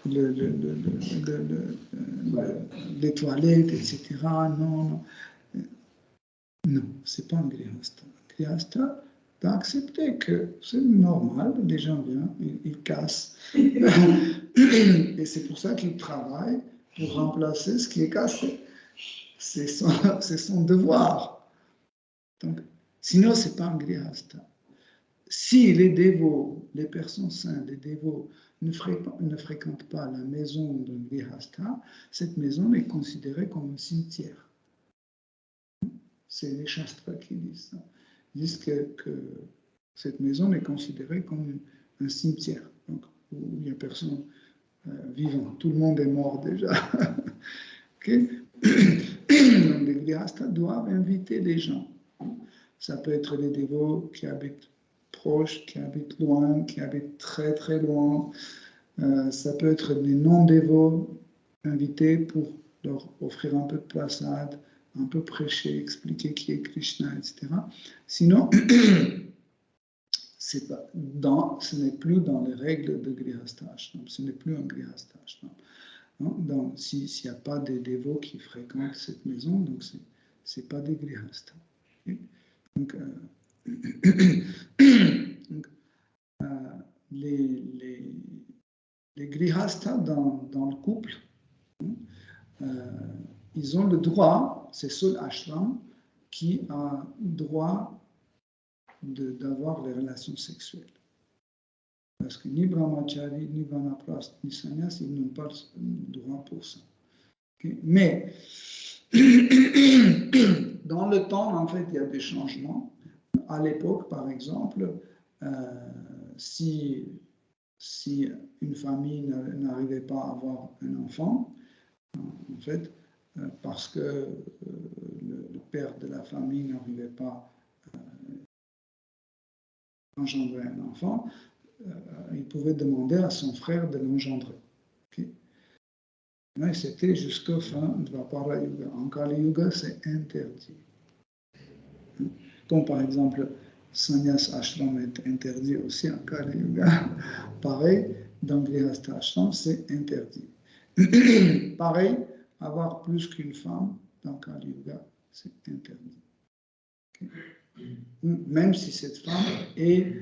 les toilettes, etc. Non, c'est pas un grihasta. Un grihasta, tu as accepté que c'est normal, les gens viennent, ils cassent. Et c'est pour ça qu'ils travaillent pour remplacer ce qui est cassé. C'est son devoir. Donc, sinon, ce n'est pas un grihasta. Si les dévots, les personnes saintes, les dévots ne fréquentent pas la maison d'un grihasta, cette maison est considérée comme un cimetière. C'est les Shastras qui disent ça. Ils disent que cette maison est considérée comme un cimetière, donc, où il n'y a personne vivant. Tout le monde est mort déjà. Okay? Donc les grihastas doivent inviter les gens. Ça peut être les dévots qui habitent proches, qui habitent loin, qui habitent très très loin. Ça peut être des non-dévots invités pour leur offrir un peu de prasad, un peu prêcher, expliquer qui est Krishna, etc. Sinon, ce n'est plus dans les règles de Grihastha Ashram, ce n'est plus un Grihastha Ashram. Donc, s'il n'y a pas des dévots qui fréquentent cette maison, donc c'est pas des grihastas. Okay? Donc, les grihastas dans le couple, ils ont le droit, c'est seul ashram qui a droit d'avoir les relations sexuelles. Parce que ni brahmachari, ni vanaprast, ni sannyas, ils n'ont pas le droit pour ça. Okay? Mais dans le temps, en fait, il y a des changements. À l'époque, par exemple, si une famille n'arrivait pas à avoir un enfant, en fait, parce que le père de la famille n'arrivait pas engendrer un enfant, il pouvait demander à son frère de l'engendrer. Okay? Mais c'était jusqu'à fin de Dvapara Yuga. En Kali Yuga, c'est interdit. Comme par exemple, Sannyas Ashram est interdit aussi en Kali Yuga. Pareil, dans Grihastha Ashram, c'est interdit. Pareil, avoir plus qu'une femme dans Kali Yuga, c'est interdit. Okay? Même si cette femme est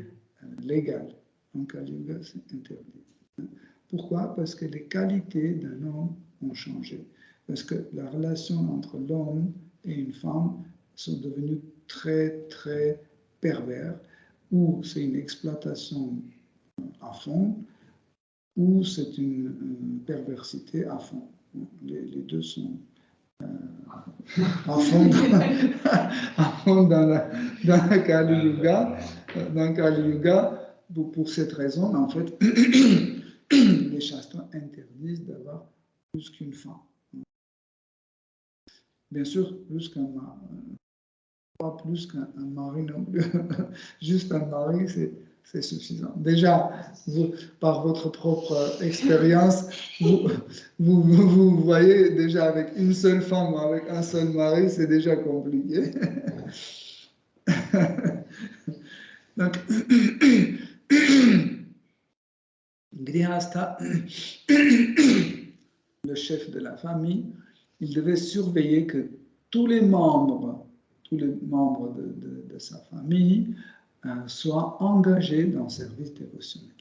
légale. En Kali Yuga, c'est interdit. Pourquoi? Parce que les qualités d'un homme ont changé. Parce que la relation entre l'homme et une femme sont devenues très, très pervers, ou c'est une exploitation à fond, ou c'est une perversité à fond. Les deux sont à fond dans la Kali Yuga. Dans Kali Yuga, pour cette raison, en fait, les shastras interdisent d'avoir plus qu'une femme. Bien sûr, pas plus qu'un mari non plus. Juste un mari, c'est suffisant. Déjà, par votre propre expérience, vous voyez déjà avec une seule femme ou avec un seul mari, c'est déjà compliqué. Donc, Grihastha, le chef de la famille, il devait surveiller que tous les membres de sa famille soient engagés dans le service dévotionnel.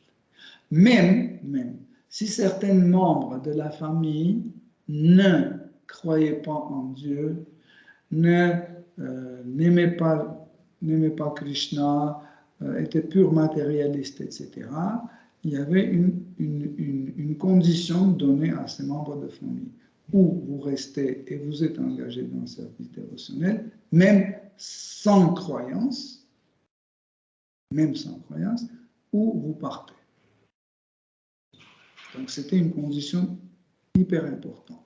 Même si certains membres de la famille ne croyaient pas en Dieu, n'aimaient pas Krishna, étaient purs matérialistes, etc., il y avait une condition donnée à ces membres de famille. Ou vous restez et vous êtes engagé dans le service dévotionnel, même sans croyance, ou vous partez. Donc c'était une condition hyper importante.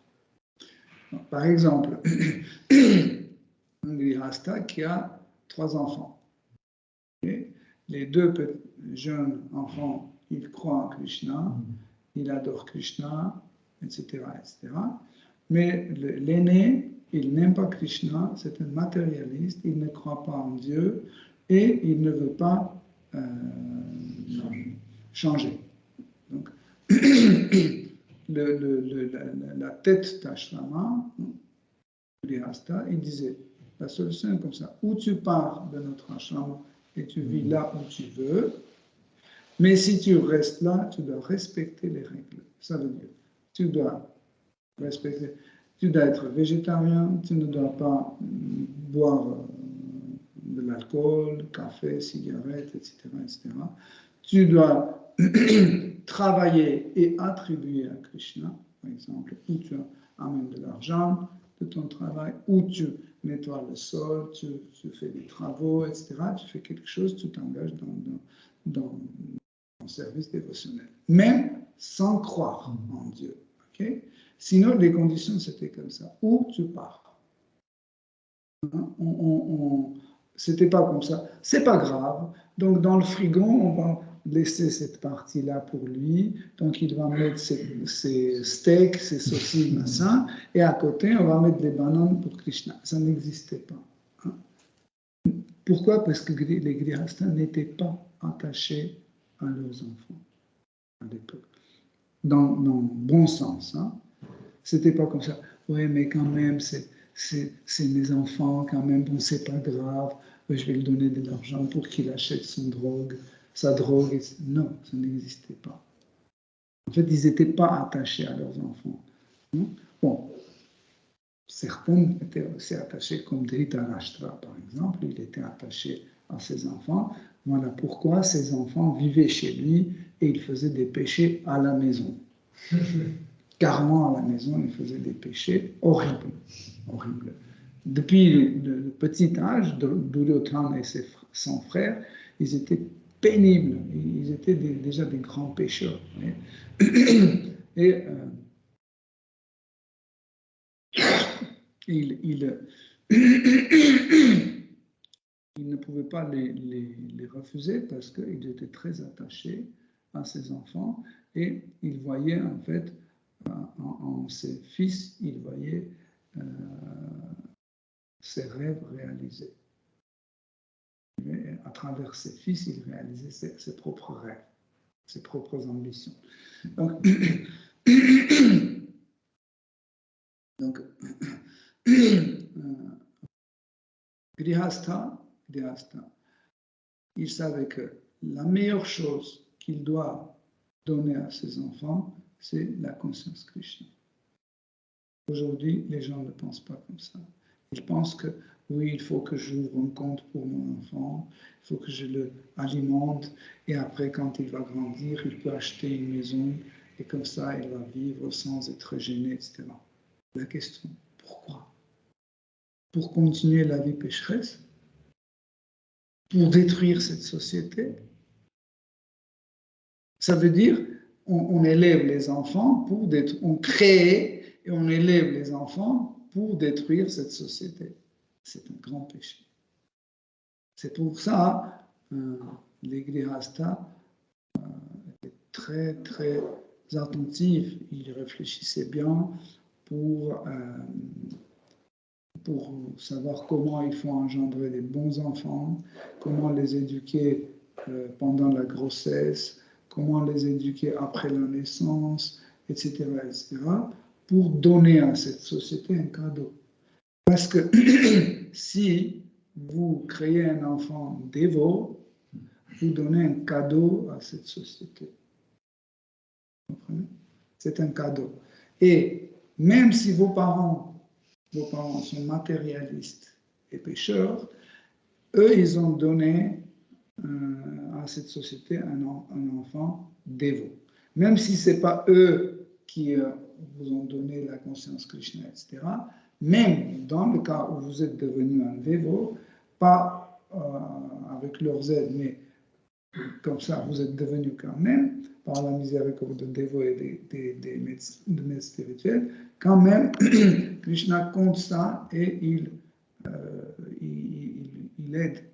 Donc, par exemple, un grihastha qui a 3 enfants. Et les 2 jeunes enfants, ils croient en Krishna, ils adorent Krishna, etc., etc. Mais l'aîné, il n'aime pas Krishna, c'est un matérialiste, il ne croit pas en Dieu et il ne veut pas changer. Donc, la tête d'Ashrama, Grihastha, il disait, la solution est comme ça, ou tu pars de notre ashrama et tu vis là où tu veux, mais si tu restes là, tu dois respecter les règles. Ça veut dire, tu dois être végétarien, tu ne dois pas boire de l'alcool, café, cigarette, etc., etc. Tu dois travailler et attribuer à Krishna, par exemple, où tu amènes de l'argent de ton travail, où tu nettoies le sol, tu fais des travaux, etc. Tu fais quelque chose, tu t'engages dans ton service dévotionnel, même sans croire en Dieu. Okay? Sinon, les conditions, c'était comme ça. Où tu pars. C'était pas comme ça. C'est pas grave. Donc, dans le frigo, on va laisser cette partie-là pour lui. Donc, il va mettre ses steaks, ses saucisses, machin. Et à côté, on va mettre des bananes pour Krishna. Ça n'existait pas. Hein? Pourquoi? Parce que les grihasthas n'étaient pas attachés à leurs enfants à l'époque. Dans le bon sens. Hein? C'était pas comme ça. Oui, mais quand même, c'est mes enfants, quand même, bon, c'est pas grave. Je vais lui donner de l'argent pour qu'il achète sa drogue. Non, ça n'existait pas. En fait, ils n'étaient pas attachés à leurs enfants. Bon, certains étaient aussi attachés, comme Dhritarashtra, par exemple. Il était attaché à ses enfants. Voilà pourquoi ses enfants vivaient chez lui et il faisait des péchés à la maison. Carrément à la maison, il faisait des péchés horribles. Depuis le petit âge, Duryodhana et son frère, ils étaient pénibles, ils étaient déjà des grands pécheurs. Et il ne pouvait pas les refuser parce qu'il était très attaché à ses enfants et il voyait en fait en ses fils, il voyait ses rêves réalisés. Et à travers ses fils, il réalisait ses propres rêves, ses propres ambitions. Donc Grihastha, il savait que la meilleure chose qu'il doit donner à ses enfants, c'est la conscience Krishna. Aujourd'hui, les gens ne pensent pas comme ça. Ils pensent que oui, il faut que j'ouvre un compte pour mon enfant, il faut que je le alimente, et après, quand il va grandir, il peut acheter une maison, et comme ça, il va vivre sans être gêné, etc. La question, pourquoi? Pour continuer la vie pécheresse? Pour détruire cette société? Ça veut dire on élève les enfants pour on crée et on élève les enfants pour détruire cette société. C'est un grand péché. C'est pour ça les grihastas étaient très très attentifs. Ils réfléchissaient bien pour savoir comment il faut engendrer des bons enfants, comment les éduquer pendant la grossesse, comment les éduquer après la naissance, etc., etc., pour donner à cette société un cadeau. Parce que si vous créez un enfant dévot, vous donnez un cadeau à cette société. Vous comprenez? C'est un cadeau. Et même si vos parents sont matérialistes et pécheurs, eux, ils ont donné à cette société un enfant dévot. Même si ce n'est pas eux qui vous ont donné la conscience Krishna, etc., même dans le cas où vous êtes devenu un dévot, pas avec leurs aides, mais comme ça, vous êtes devenu quand même, par la miséricorde de dévots et des maîtres spirituels, quand même, Krishna compte ça et il aide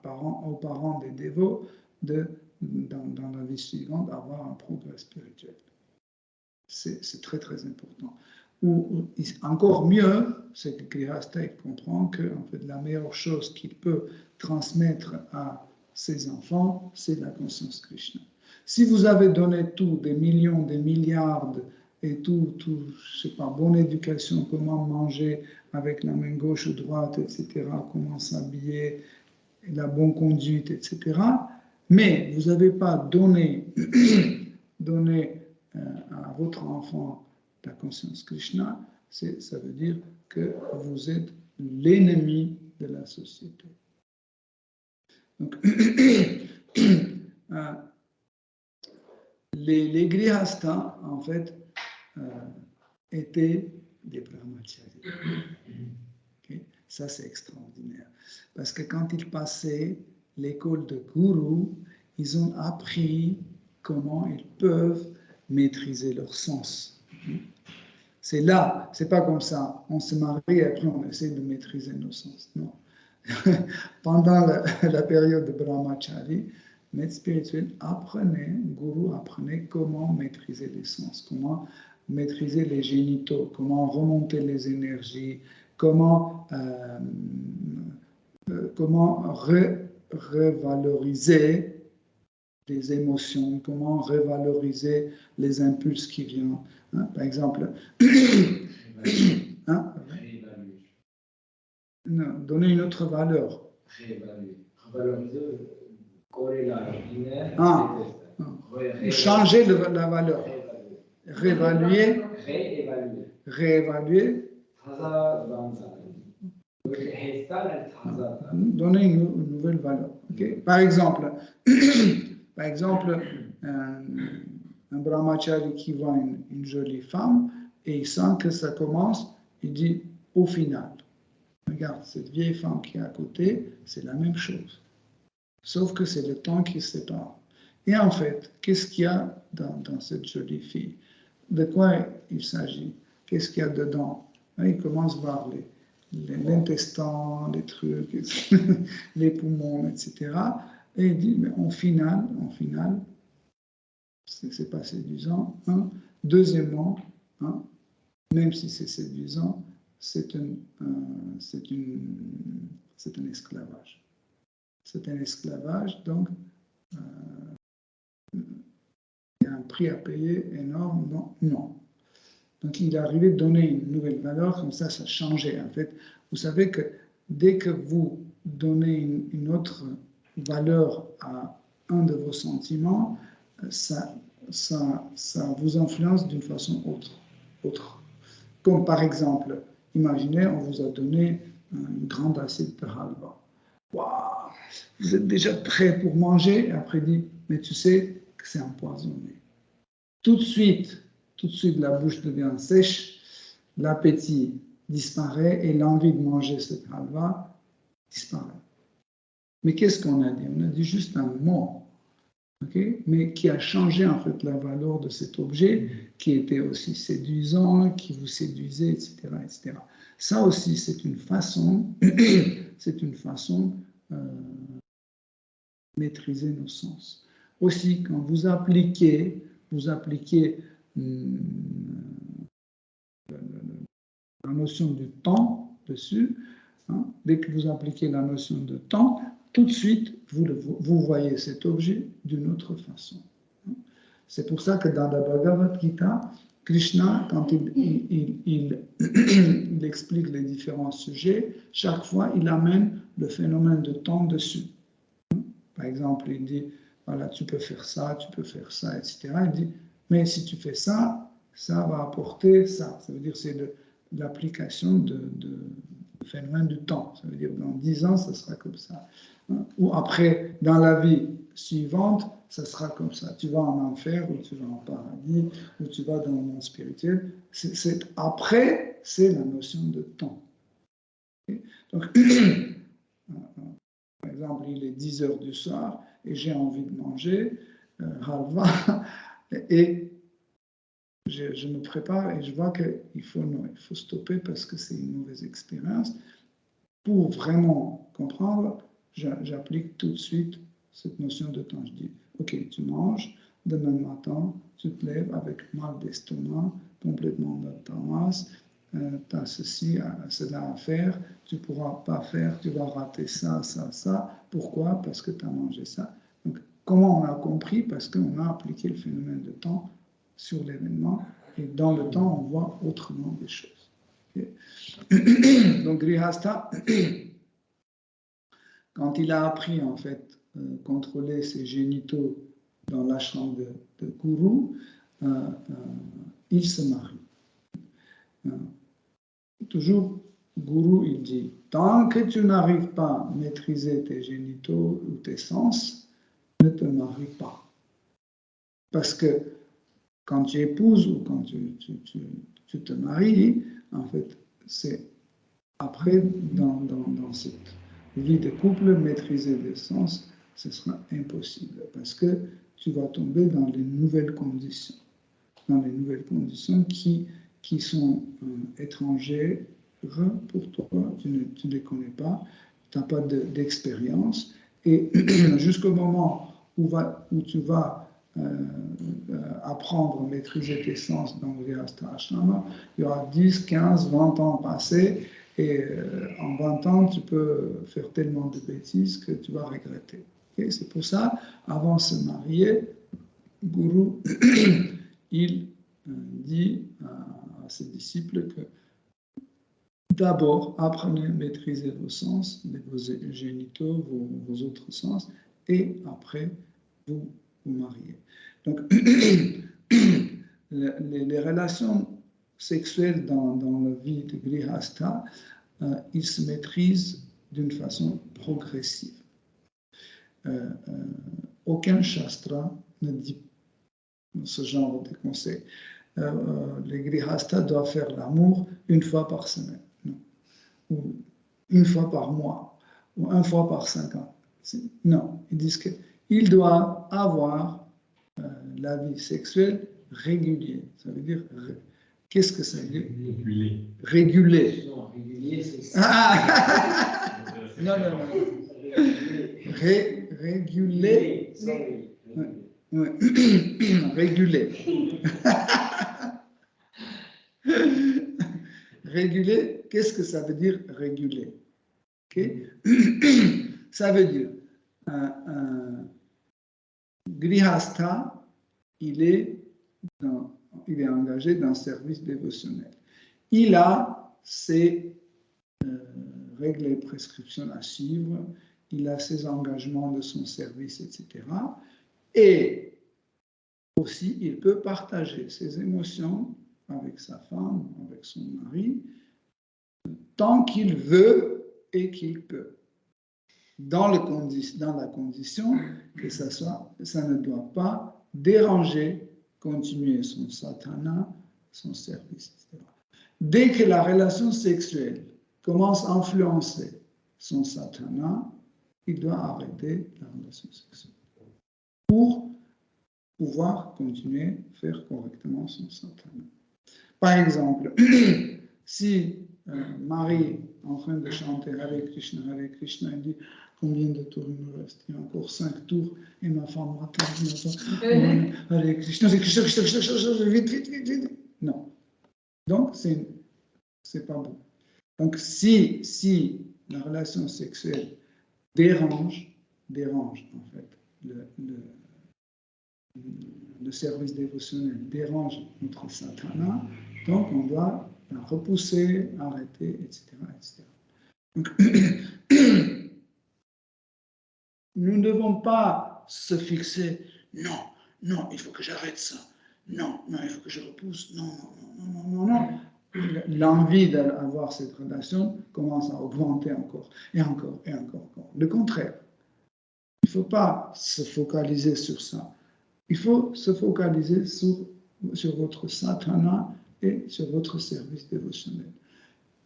aux parents des dévots dans la vie suivante d'avoir un progrès spirituel. C'est très très important. Ou encore mieux, c'est que Grihastha comprend que en fait, la meilleure chose qu'il peut transmettre à ses enfants, c'est la conscience Krishna. Si vous avez donné tout, des millions, des milliards, et tout, je sais pas, bonne éducation, comment manger avec la main gauche ou droite, etc., comment s'habiller, la bonne conduite, etc., mais vous n'avez pas donné à votre enfant la conscience Krishna, ça veut dire que vous êtes l'ennemi de la société. Donc, les grihastas, en fait, étaient des brahmacharis. Okay? Ça, c'est extraordinaire. Parce que quand ils passaient l'école de guru, ils ont appris comment ils peuvent maîtriser leur sens. C'est là, c'est pas comme ça. On se marie et après on essaie de maîtriser nos sens. Non. Pendant la période de brahmachari, maître spirituel guru apprenait comment maîtriser les sens, comment maîtriser les génitaux, comment remonter les énergies, comment revaloriser les émotions, comment revaloriser les impulses qui viennent. Hein, par exemple, hein, non, donner une autre valeur. Changer la valeur. Réévaluer. Donner une nouvelle valeur. Okay? Par exemple, un brahmachari qui voit une jolie femme et il sent que ça commence, il dit au final, regarde, cette vieille femme qui est à côté, c'est la même chose. Sauf que c'est le temps qui sépare. Et en fait, qu'est-ce qu'il y a dans cette jolie fille? De quoi il s'agit? Qu'est-ce qu'il y a dedans? Il commence à voir l'intestin, les trucs, les poumons, etc. Et il dit, mais en final, c'est pas séduisant. Hein. Deuxièmement, hein, même si c'est séduisant, c'est un esclavage. C'est un esclavage, donc il y a un prix à payer énorme. Non. Donc il est arrivé de donner une nouvelle valeur, comme ça changeait. En fait, vous savez que dès que vous donnez une autre valeur à un de vos sentiments, ça vous influence d'une façon autre. Comme par exemple, imaginez, on vous a donné une grande assiette de halva. Waouh, vous êtes déjà prêt pour manger, et après dit, mais tu sais que c'est empoisonné. Tout de suite, la bouche devient sèche, l'appétit disparaît et l'envie de manger cette halva disparaît. Mais qu'est-ce qu'on a dit? On a dit juste un mot, okay? Mais qui a changé en fait la valeur de cet objet, qui était aussi séduisant, qui vous séduisait, etc., etc. Ça aussi, c'est une façon, maîtriser nos sens. Aussi, quand vous appliquez la notion du temps dessus, hein, dès que vous appliquez la notion de temps, tout de suite, vous voyez cet objet d'une autre façon. C'est pour ça que dans la Bhagavad Gita, Krishna, quand il explique les différents sujets, chaque fois, il amène le phénomène de temps dessus. Par exemple, il dit, voilà, tu peux faire ça, etc. Il dit, mais si tu fais ça, ça va apporter ça. Ça veut dire que c'est l'application du phénomène du temps. Ça veut dire dans 10 ans, ça sera comme ça. Ou après, dans la vie suivante, ça sera comme ça. Tu vas en enfer, ou tu vas en paradis, ou tu vas dans le monde spirituel. Après, c'est la notion de temps. Donc, par exemple, il est 10 heures du soir et j'ai envie de manger halva et je me prépare et je vois qu'il faut stopper parce que c'est une mauvaise expérience. Pour vraiment comprendre, j'applique tout de suite cette notion de temps. Je dis, ok, tu manges, demain matin, tu te lèves avec mal d'estomac, complètement dans ta masse, tu as ceci, cela à faire, tu ne pourras pas faire, tu vas rater ça. Pourquoi? Parce que tu as mangé ça. Donc, comment on a compris? Parce qu'on a appliqué le phénomène de temps sur l'événement, et dans le temps, on voit autrement des choses. Okay? Donc, Grihastha, quand il a appris, en fait, contrôler ses génitaux dans l'ashram de Guru, il se marie. Toujours, Guru, il dit, tant que tu n'arrives pas à maîtriser tes génitaux ou tes sens, ne te marie pas. Parce que quand tu épouses ou quand tu te maries, en fait, c'est après, dans cette vie de couple, maîtriser les sens, ce sera impossible parce que tu vas tomber dans les nouvelles conditions. Dans les nouvelles conditions qui sont étrangères pour toi, tu ne les connais pas, tu n'as pas d'expérience, et jusqu'au moment où tu vas apprendre à maîtriser tes sens dans le Grihastha Ashrama, il y aura 10, 15, 20 ans passés, et en 20 ans, tu peux faire tellement de bêtises que tu vas regretter. Okay? C'est pour ça, avant de se marier, Guru, il dit à ses disciples que d'abord, apprenez à maîtriser vos sens, vos génitaux, vos autres sens, et après, vous mariez. Donc, les relations sexuelles dans la vie de Grihastha, ils se maîtrisent d'une façon progressive. Aucun shastra ne dit ce genre de conseils. Les Grihastha doivent faire l'amour une fois par semaine, non. Ou une fois par mois, ou une fois par 5 ans. Non, ils disent qu'ils doivent avoir la vie sexuelle régulière. Ça veut dire Qu'est-ce que ça veut dire? Réguler. Réguler. Non, régulier, c'est ça. Ah. Non, non, non. Réguler. Ouais. Réguler. Réguler, qu'est-ce que ça veut dire réguler? Okay? Ça veut dire Grihastha, il est engagé dans un service dévotionnel. Il a ses règles et prescriptions à suivre, il a ses engagements de son service, etc. Et aussi, il peut partager ses émotions avec sa femme, avec son mari, tant qu'il veut et qu'il peut, dans la condition que ça ne doit pas déranger, continuer son sadhana, son service, etc. Dès que la relation sexuelle commence à influencer son sadhana, il doit arrêter la relation sexuelle pour pouvoir continuer à faire correctement son sadhana. Par exemple, si Marie, en train de chanter Hare Krishna, elle dit combien de tours il nous reste? Il y a encore 5 tours et ma femme m'attend. Hare Krishna, c'est Krishna, vite. Non. Donc, c'est pas bon. Donc, si la relation sexuelle dérange en fait le service dévotionnel, dérange notre sadhana, donc on doit la repousser, arrêter, etc. Donc, nous ne devons pas se fixer, non, il faut que j'arrête ça, non, il faut que je repousse, non. L'envie d'avoir cette relation commence à augmenter encore, et encore. Le contraire, il ne faut pas se focaliser sur ça. Il faut se focaliser sur votre sadhana et sur votre service dévotionnel.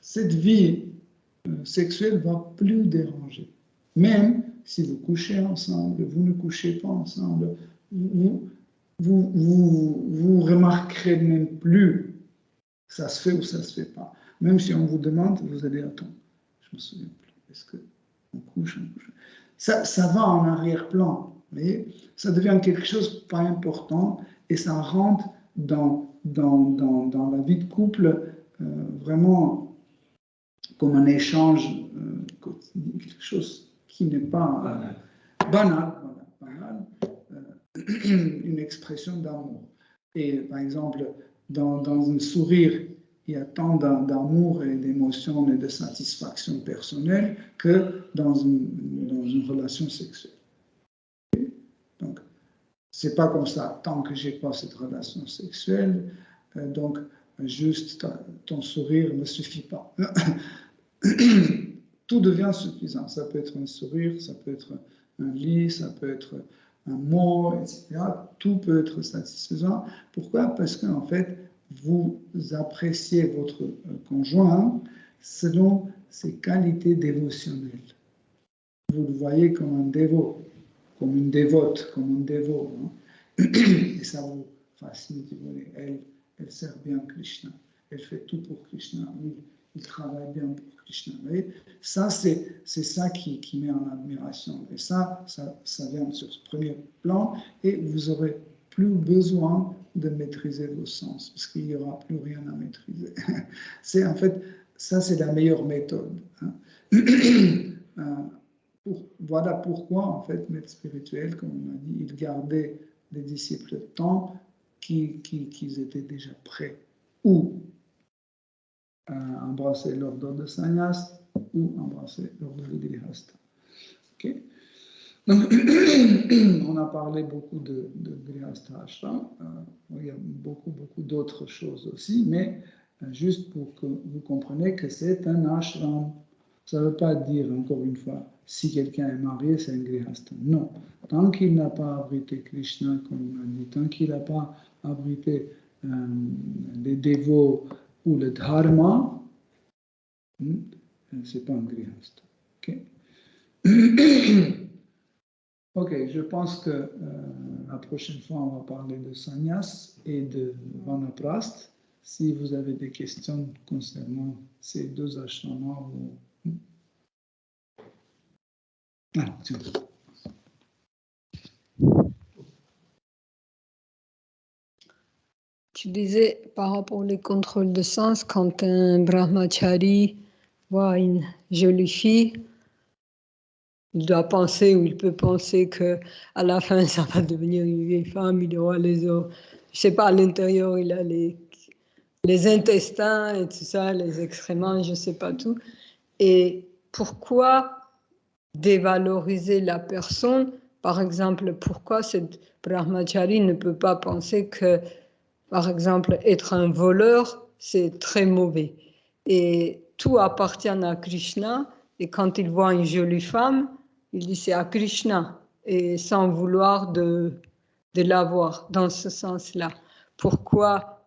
Cette vie sexuelle ne va plus déranger. Même si vous couchez ensemble, vous ne couchez pas ensemble, vous remarquerez même plus ça se fait ou ça ne se fait pas. Même si on vous demande, vous allez attendre. Je ne me souviens plus. Est-ce qu'on couche? Ça va en arrière-plan. Mais ça devient quelque chose de pas important et ça rentre dans la vie de couple vraiment comme un échange, quelque chose qui n'est pas banal, une expression d'amour. Et par exemple, dans un sourire, il y a tant d'amour et d'émotion et de satisfaction personnelle que dans une relation sexuelle. Donc, c'est pas comme ça. Tant que j'ai pas cette relation sexuelle, donc juste ton sourire ne suffit pas. Tout devient suffisant. Ça peut être un sourire, ça peut être un lit, ça peut être un mot, etc. Tout peut être satisfaisant. Pourquoi? Parce qu'en fait, vous appréciez votre conjoint selon ses qualités dévotionnelles. Vous le voyez comme un dévot, comme une dévote, comme un dévot. Hein? Et ça vous fascine. Elle sert bien Krishna. Elle fait tout pour Krishna. Il travaille bien pour Krishna. Vous voyez? Ça, c'est ça qui met en admiration. Et ça vient sur ce premier plan. Et vous n'aurez plus besoin de maîtriser vos sens, parce qu'il n'y aura plus rien à maîtriser. En fait, ça, c'est la meilleure méthode. Hein. Voilà pourquoi, en fait, maître spirituel, comme on a dit, il gardait des disciples tant qu'ils étaient déjà prêts ou à embrasser l'ordre de sannyas ou embrasser l'ordre de grihastha. Okay? Donc, on a parlé beaucoup de grihastha ashram. Il y a beaucoup d'autres choses aussi, mais juste pour que vous compreniez que c'est un ashram. Ça ne veut pas dire, encore une fois, si quelqu'un est marié, c'est un grihastha. Non. Tant qu'il n'a pas abrité Krishna, comme on a dit, tant qu'il n'a pas abrité les dévots ou le dharma, c'est pas un grihastha. Okay? Ok, je pense que la prochaine fois, on va parler de sannyas et de vanaprast. si vous avez des questions concernant ces deux ashramas. Ah, tiens. Tu disais par rapport aux contrôles de sens, quand un brahmachari voit une jolie fille, il doit penser ou il peut penser que à la fin ça va devenir une vieille femme, il aura les os, je sais pas, à l'intérieur il a les intestins et tout ça, les excréments, je sais pas tout. Et pourquoi dévaloriser la personne? Par exemple, pourquoi cette brahmachari ne peut pas penser que, par exemple, être un voleur, c'est très mauvais. Et tout appartient à Krishna. Et quand il voit une jolie femme, il dit c'est à Krishna. Et sans vouloir de l'avoir dans ce sens-là. Pourquoi?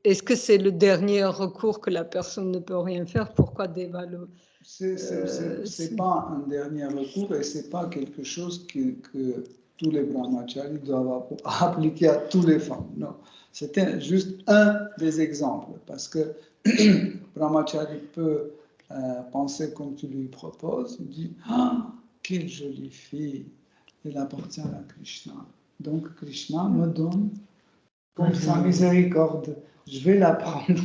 Est-ce que c'est le dernier recours que la personne ne peut rien faire? Pourquoi dévaloriser? C'est pas un dernier recours et c'est pas quelque chose que tous les brahmacharis doivent appliquer à toutes les femmes. Non, c'était juste un des exemples parce que brahmachari peut penser comme tu lui proposes. Il dit ah quelle jolie fille, elle appartient à Krishna. Donc Krishna me donne comme sa miséricorde, je vais la prendre.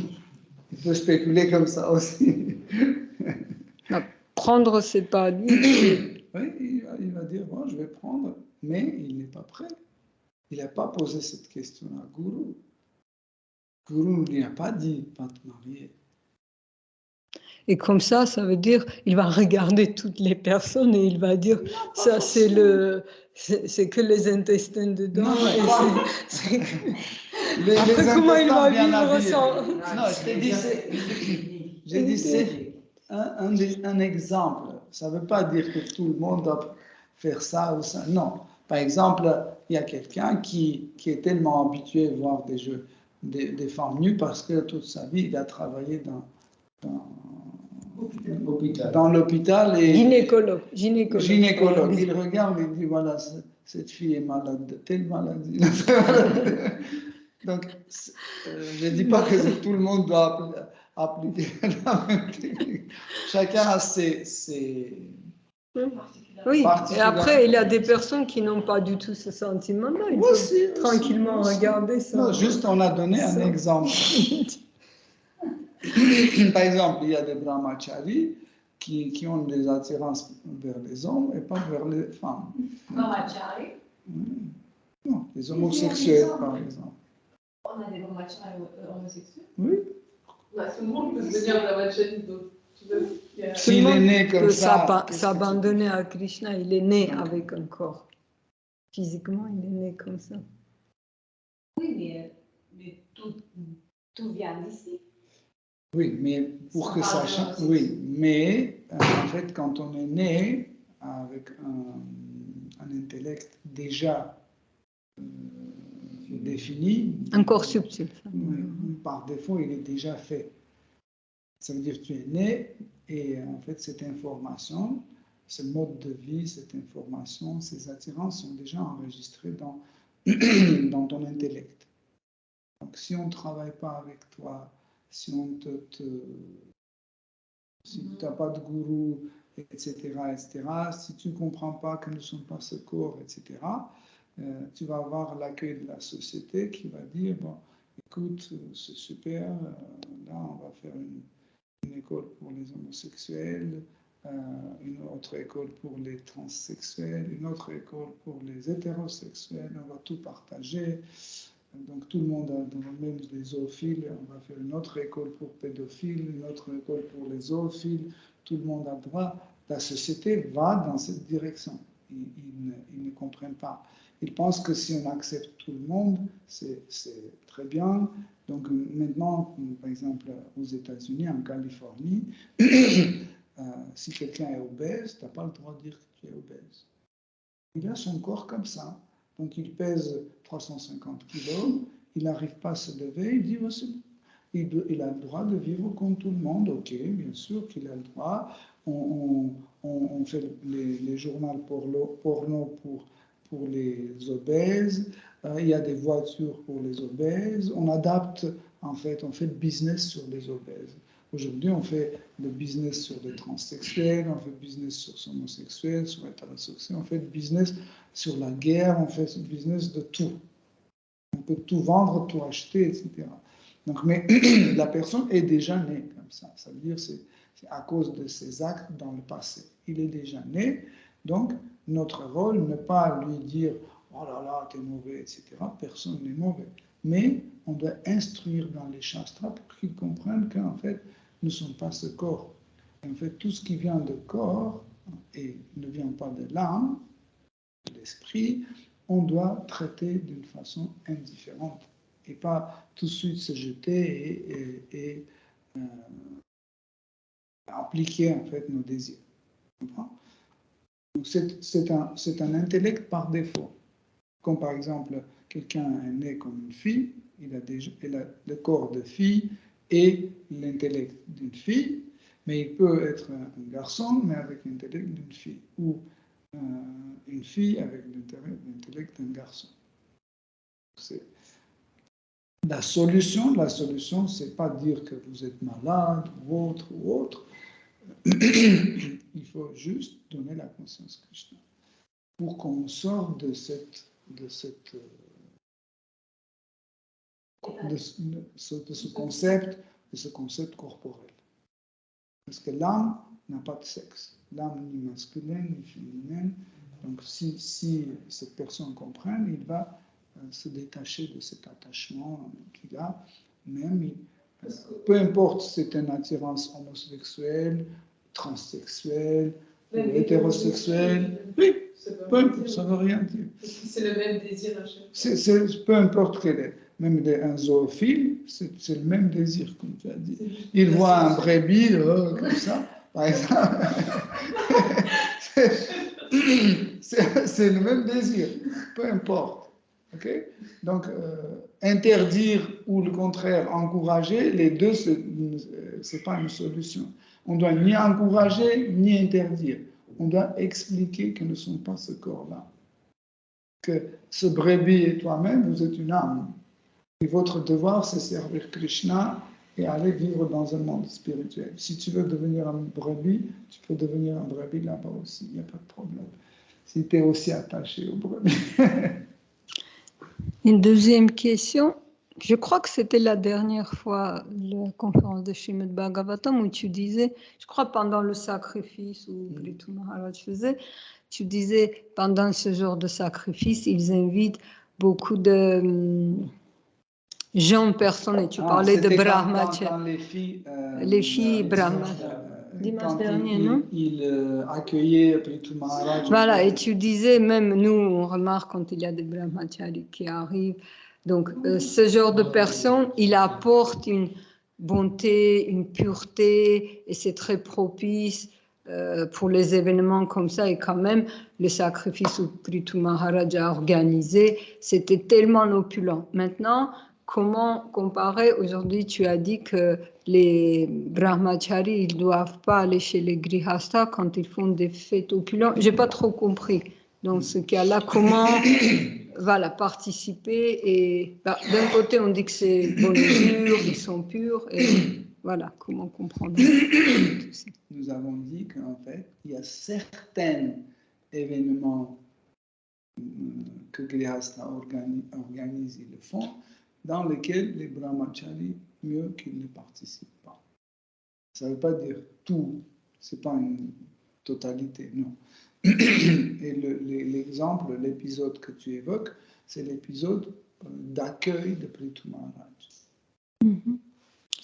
Il peut spéculer comme ça aussi. Prendre, c'est pas lui. Oui, il va dire, bon, je vais prendre, mais il n'est pas prêt. Il n'a pas posé cette question à Guru. Guru ne lui a pas dit, pas te marier. Et comme ça veut dire, il va regarder toutes les personnes et il va dire, non, ça c'est que les intestins dedans. Non, et après, comment il va vivre sans... Non, j'ai dit, c'est un exemple. Ça ne veut pas dire que tout le monde doit faire ça ou ça. Non. Par exemple, il y a quelqu'un qui est tellement habitué à voir des femmes nues parce que toute sa vie, il a travaillé dans l'hôpital. Et gynécologue. Il regarde et il dit, voilà, cette fille est malade de telle maladie. Donc, je ne dis pas que tout le monde doit appliquer la même technique. Chacun a ses oui, et après, il y a des personnes qui n'ont pas du tout ce sentiment-là. Ils peuvent tranquillement regarder ça. Non, juste on a donné un exemple. Par exemple, il y a des brahmacharis qui ont des attirances vers les hommes et pas vers les femmes. Brahmachari? Non, les homosexuels, par exemple. On a des brahmacharis homosexuels? Oui. Bah, tout le monde peut devenir brahmachari, donc tu veux. S'il est né comme ça, s'abandonner à Krishna, il est né avec un corps. Physiquement, il est né comme ça. Oui, mais tout vient d'ici. Oui, mais pour que ça change. Oui, mais en fait, quand on est né avec un intellect déjà défini. Un corps subtil. Par défaut, il est déjà fait. Ça veut dire que tu es né et en fait, cette information, ce mode de vie, cette information, ces attirances sont déjà enregistrées dans ton intellect. Donc, si on ne travaille pas avec toi, si si tu n'as pas de gourou, etc., si tu ne comprends pas que nous ne sommes pas ce corps, etc., tu vas avoir l'accueil de la société qui va dire, bon, écoute, c'est super, là, on va faire une école pour les homosexuels, une autre école pour les transsexuels, une autre école pour les hétérosexuels, on va tout partager. Donc tout le monde a même les zoophiles, on va faire une autre école pour pédophiles, une autre école pour les zoophiles, tout le monde a le droit. La société va dans cette direction. Ils ne comprennent pas. Ils pensent que si on accepte tout le monde, c'est très bien. Donc maintenant, par exemple, aux États-Unis, en Californie, si quelqu'un est obèse, tu n'as pas le droit de dire que tu es obèse. Il a son corps comme ça. Donc il pèse 350 kilos, il n'arrive pas à se lever, il dit il a le droit de vivre comme tout le monde. Ok, bien sûr qu'il a le droit. On fait les journaux porno pour les obèses. Il y a des voitures pour les obèses. On adapte en fait, on fait le business sur les obèses. Aujourd'hui, on fait le business sur les transsexuels, on fait le business sur les homosexuels, sur les hétérosexuels, on fait le business sur la guerre, on fait le business de tout. On peut tout vendre, tout acheter, etc. Donc, mais la personne est déjà née comme ça. Ça veut dire que c'est à cause de ses actes dans le passé. Il est déjà né, donc notre rôle n'est pas lui dire « Oh là là, t'es mauvais, etc. » Personne n'est mauvais. Mais on doit instruire dans les shastras pour qu'ils comprennent qu'en fait, nous ne sommes pas ce corps. En fait, tout ce qui vient du corps et ne vient pas de l'âme, de l'esprit, on doit traiter d'une façon indifférente et pas tout de suite se jeter et appliquer en fait nos désirs. Donc c'est un intellect par défaut. Comme par exemple, quelqu'un est né comme une fille, il a le corps de fille et l'intellect d'une fille, mais il peut être un garçon, mais avec l'intellect d'une fille, ou une fille avec l'intellect d'un garçon. La solution, c'est pas dire que vous êtes malade ou autre. Il faut juste donner la conscience Krishna pour qu'on sorte de ce concept corporel. Parce que l'âme n'a pas de sexe. L'âme ni masculine ni féminine. Donc si cette personne comprend, il va se détacher de cet attachement qu'il a. Même, peu importe si c'est une attirance homosexuelle, transsexuelle, ou hétérosexuelle. Oui, peu importe, ça ne veut rien dire. C'est le même désir à chaque fois. Peu importe quel est. Même un zoophile, c'est le même désir, comme tu as dit. Il voit un brebis comme ça, par exemple. C'est le même désir, peu importe. Okay? Donc, interdire ou le contraire, encourager, les deux, ce n'est pas une solution. On doit ni encourager, ni interdire. On doit expliquer que nous ne sommes pas ce corps-là. Que ce brebis et toi-même, vous êtes une âme. Et votre devoir, c'est servir Krishna et aller vivre dans un monde spirituel. Si tu veux devenir un brebis, tu peux devenir un brebis là-bas aussi, il n'y a pas de problème. Si tu es aussi attaché au brebis. Une deuxième question. Je crois que c'était la dernière fois, la conférence de Srimad Bhagavatam, où tu disais, je crois pendant le sacrifice où Prithu Maharaj faisait, tu disais, pendant ce genre de sacrifice, ils invitent beaucoup de jeunes personnes, et tu parlais de brahmachari. Les filles brahmachari. Dimanche dernier, non? Il accueillait Prithu Maharaj. Voilà, et tu disais, même nous, on remarque quand il y a des brahmacharis qui arrivent. Donc, ce genre de personnes, il apporte une bonté, une pureté, et c'est très propice pour les événements comme ça. Et quand même, le sacrifice que Prithu Maharaj a organisé, c'était tellement opulent. Maintenant, comment comparer? Aujourd'hui, tu as dit que les brahmacharis, ils ne doivent pas aller chez les grihasthas quand ils font des fêtes opulentes. Je n'ai pas trop compris. Dans ce cas-là, comment participer et d'un côté, on dit que c'est bonne mesure, ils sont purs, et voilà, comment comprendre tout ça. Nous avons dit qu'en fait, il y a certains événements que Grihastha organise, ils le font, dans lesquels les brahmacharis, mieux qu'ils ne participent pas. Ça ne veut pas dire tout, ce n'est pas une totalité, non. Et l'exemple, l'épisode que tu évoques, c'est l'épisode d'accueil de Prithu Maharaj.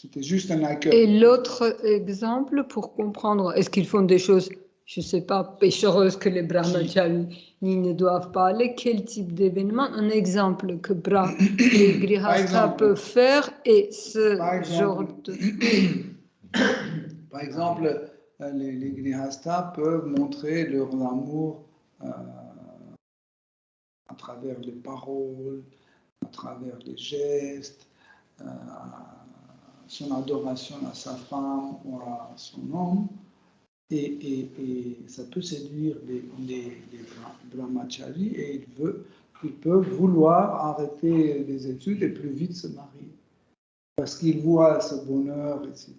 C'était juste un accueil. Et l'autre exemple, pour comprendre, est-ce qu'ils font des choses, je ne sais pas, péchereuses que les brahmacharis ne doivent pas aller? Quel type d'événement? Un exemple que les grihasthas peuvent faire et ce genre de... Par exemple, les grihasthas peuvent montrer leur amour à travers les paroles, à travers les gestes, son adoration à sa femme ou à son homme, et ça peut séduire les brahmacharis, et ils peuvent vouloir arrêter les études et plus vite se marier. parce qu'ils voient ce bonheur, etc.,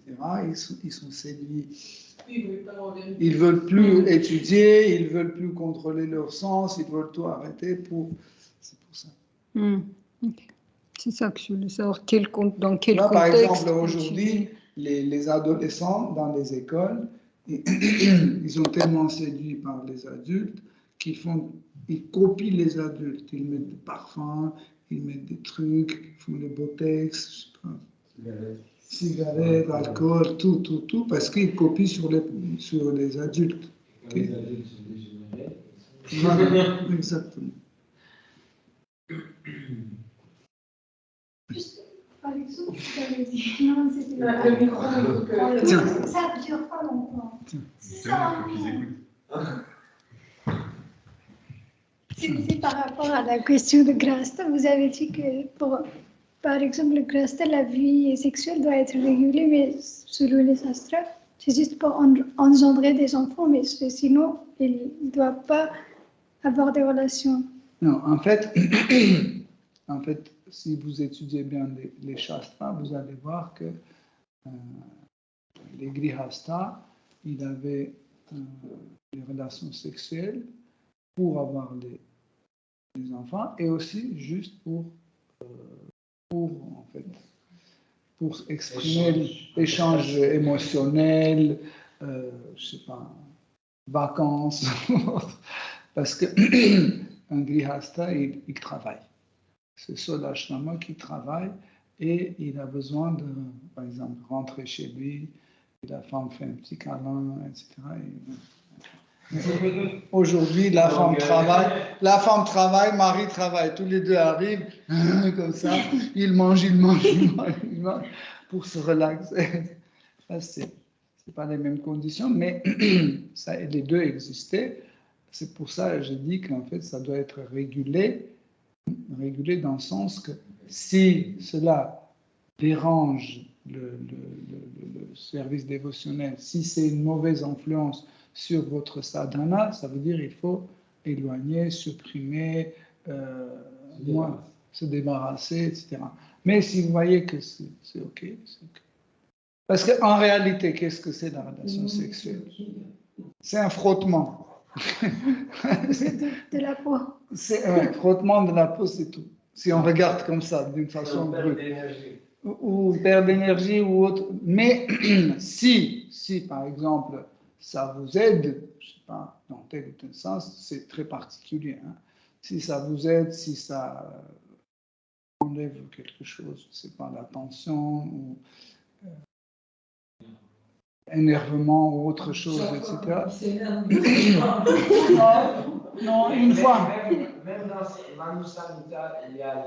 ils sont séduits. Ils ne veulent plus étudier, ils ne veulent plus contrôler leur sens, ils veulent tout arrêter C'est pour ça. Okay. C'est ça que je voulais savoir. Dans quel Là, par contexte exemple, aujourd'hui, les adolescents dans les écoles, ils sont tellement séduits par les adultes ils copient les adultes. Ils mettent des parfums, ils mettent des trucs, ils font les botex, je sais pas. Cigarettes, alcool, tout, parce qu'ils copient sur les adultes. Okay. Les adultes sont dégénérés. Voilà, exactement. Juste, par exemple, tu avais dit, non, c'était Le micro, Tiens. ça ne dure pas longtemps. Ça, c'est par rapport à la question de Grasta. Vous avez dit que, par exemple, le Grasta, la vie sexuelle doit être régulée, mais selon les sastras, c'est juste pour engendrer des enfants, mais sinon, il ne doit pas avoir des relations. Non, en fait, si vous étudiez bien les shastras, vous allez voir que les grihastas, ils avaient des relations sexuelles pour avoir des enfants et aussi juste pour exprimer l'échange émotionnel, je sais pas, vacances, parce que un grihasta, il travaille. C'est seul ashrama qui travaille et il a besoin de, par exemple, rentrer chez lui, et la femme fait un petit câlin, etc. Aujourd'hui, la femme travaille, Marie travaille, tous les deux arrivent, comme ça, ils mangent, pour se relaxer. C'est pas les mêmes conditions, mais les deux existaient. C'est pour ça que je dis qu'en fait, ça doit être régulé dans le sens que si cela dérange le service dévotionnel, si c'est une mauvaise influence sur votre sadhana, ça veut dire qu'il faut éloigner, supprimer, se débarrasser, etc. Mais si vous voyez que c'est OK, c'est OK. Parce qu'en réalité, qu'est-ce que c'est la relation sexuelle? C'est un frottement. de la peau. C'est un frottement de la peau, c'est tout. Si on regarde comme ça, d'une façon brute. Ou perte d'énergie ou autre. Mais si, par exemple, ça vous aide, je ne sais pas, dans tel ou tel sens, c'est très particulier. Hein. Si ça vous aide, si ça enlève quelque chose, je ne sais pas, la tension ou énervement ou autre chose, etc. Non, une fois. Même dans Manu Samhita, il y a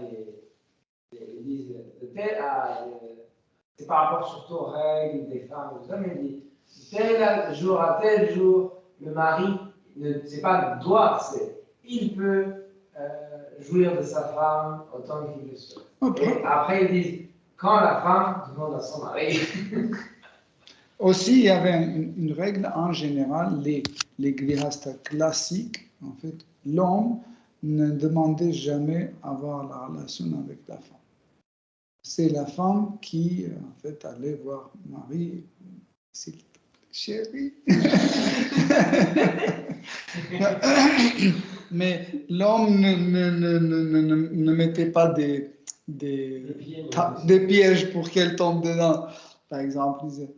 ils disent, c'est par rapport surtout aux règles des femmes, mais il dit, tel jour à tel jour, le mari, c'est pas doit, c'est il peut jouir de sa femme autant qu'il le souhaite. Et après, ils disent, quand la femme demande à son mari. Aussi, il y avait une règle en général, les grihastas classiques, en fait, l'homme ne demandait jamais à avoir la relation avec la femme. C'est la femme qui, en fait, allait voir Marie, c'est chérie. Mais l'homme ne mettait pas des pièges pour qu'elle tombe dedans. Par exemple, il disait,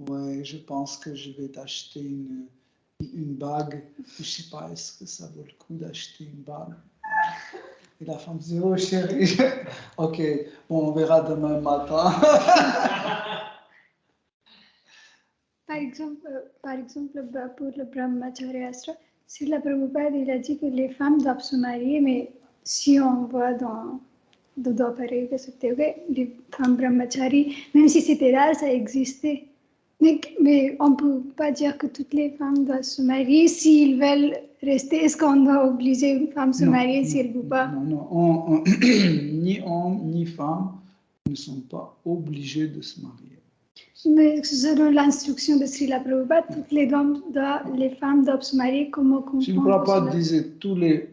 ouais, je pense que je vais t'acheter une bague. Je ne sais pas, est-ce que ça vaut le coup d'acheter une bague? Et la femme disait, oh chérie, ok, bon, on verra demain matin. Par exemple, pour le Brahmacharya Astra, Srila Prabhupada, il a dit que les femmes doivent se marier, mais si on voit dans Dwapara Yuga, les femmes brahmacharis, même si c'était rare, ça existait. Mais on ne peut pas dire que toutes les femmes doivent se marier. S'ils veulent rester, est-ce qu'on doit obliger une femme à se marier si elle ne veut pas? Non, ni hommes ni femmes ne sont pas obligés de se marier. Mais selon l'instruction de Srila Prabhupada, toutes les femmes doivent se marier. Comment comprendre Si le Prabhupada disait toutes les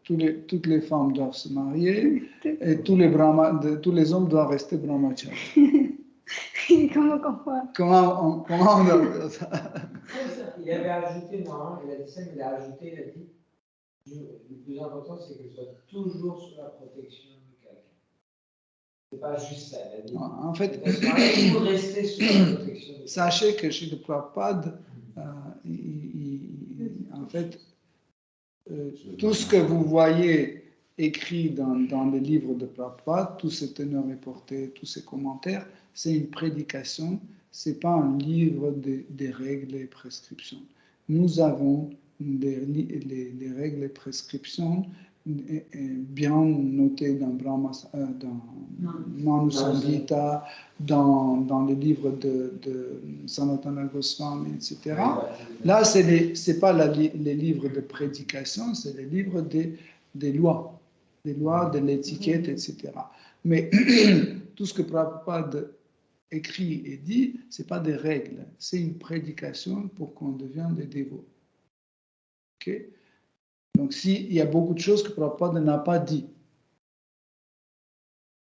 toutes les femmes doivent se marier et tous les hommes doivent rester brahmacharis. Comment qu'on voit? Comment on doit faire ça? Il avait ajouté, non, il a dit ça, mais il a ajouté, il a dit, le plus important, c'est qu'elle soit toujours sous la protection de quelqu'un. C'est pas juste ça, il a dit. En fait, il faut rester sous la protection de quelqu'un. Sachez que chez le Prabhupada, en fait, tout ce que vous voyez écrit dans les livres de Prabhupada, tous ces teneurs reportés, tous ces commentaires, c'est une prédication, c'est pas un livre des règles et prescriptions. Nous avons les règles et prescriptions bien notées dans Manu Samhita, dans les livres de Sanatana Goswami, etc. Là, c'est pas les livres de prédication, c'est les livres des lois, de l'étiquette, etc. Mais tout ce que Prabhupada écrit et dit, c'est pas des règles, c'est une prédication pour qu'on devienne des dévots. Okay? Donc, il y a beaucoup de choses que Prabhupada n'a pas dit.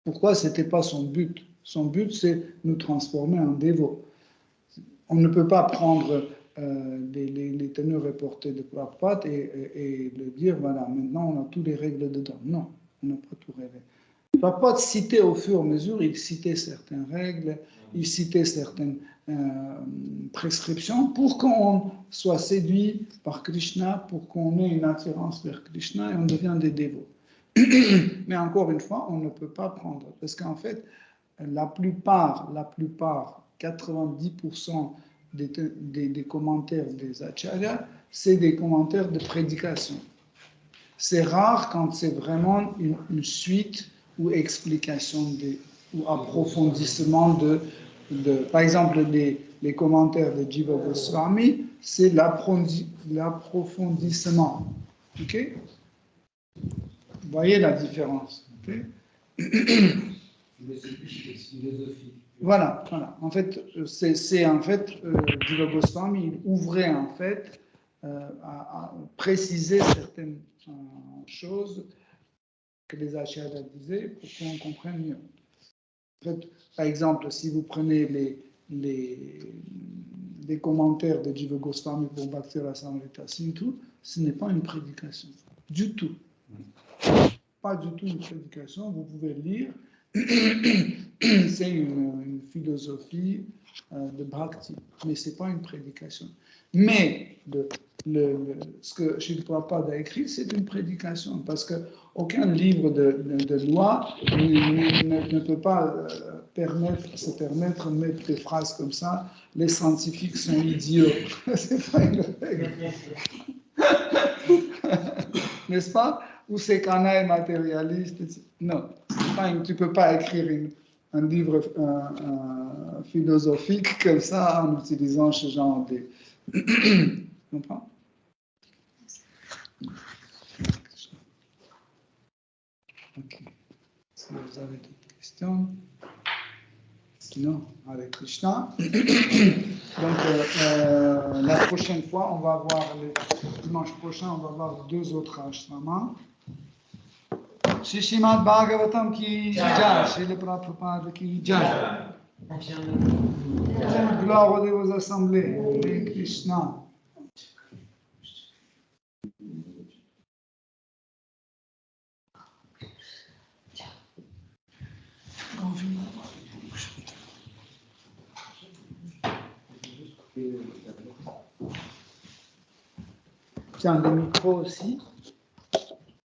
Pourquoi c'était pas son but? Son but, c'est nous transformer en dévots. On ne peut pas prendre les teneurs reportées de Prabhupada et le dire, voilà, maintenant on a toutes les règles dedans. Non, on n'a pas tout révélé. Prabhupada citait au fur et à mesure, il citait certaines règles, il citait certaines prescriptions pour qu'on soit séduit par Krishna, pour qu'on ait une attirance vers Krishna et on devient des dévots. Mais encore une fois, on ne peut pas prendre, parce qu'en fait, la plupart, 90% des commentaires des acharyas, c'est des commentaires de prédication. C'est rare quand c'est vraiment une suite ou explication ou approfondissement par exemple, les commentaires de Jiva Goswami, c'est l'approfondissement. Ok? Vous voyez la différence. Okay? Philosophie. Voilà. En fait, Jiva Goswami, il ouvrait en fait à préciser certaines choses que les acharyas disaient pour qu'on comprenne mieux. En fait, par exemple, si vous prenez les commentaires de Jiva Goswami pour Bhakti Rasamrita Sindhu, ce n'est pas une prédication. Du tout. Pas du tout une prédication. Vous pouvez lire. C'est une philosophie de Bhakti, mais ce n'est pas une prédication. Mais ce que Srila Prabhupada a écrit, c'est une prédication, parce qu'aucun livre de loi ne peut pas se permettre de mettre des phrases comme ça. Les scientifiques sont idiots. C'est pas une règle. N'est-ce pas? Ou c'est canaille matérialiste. Non, tu ne peux pas écrire un livre philosophique comme ça en utilisant ce genre de... Tu comprends? Ok. Si vous avez d'autres questions, sinon, Hare Krishna. Donc, la prochaine fois, on va voir, dimanche prochain, on va voir 2 autres ashramas. Shri Srimad Bhagavatam ki jai, Shri Prabhupada ki jai. Gloire aux vos assemblées, Hare Krishna. Tiens, le micro aussi.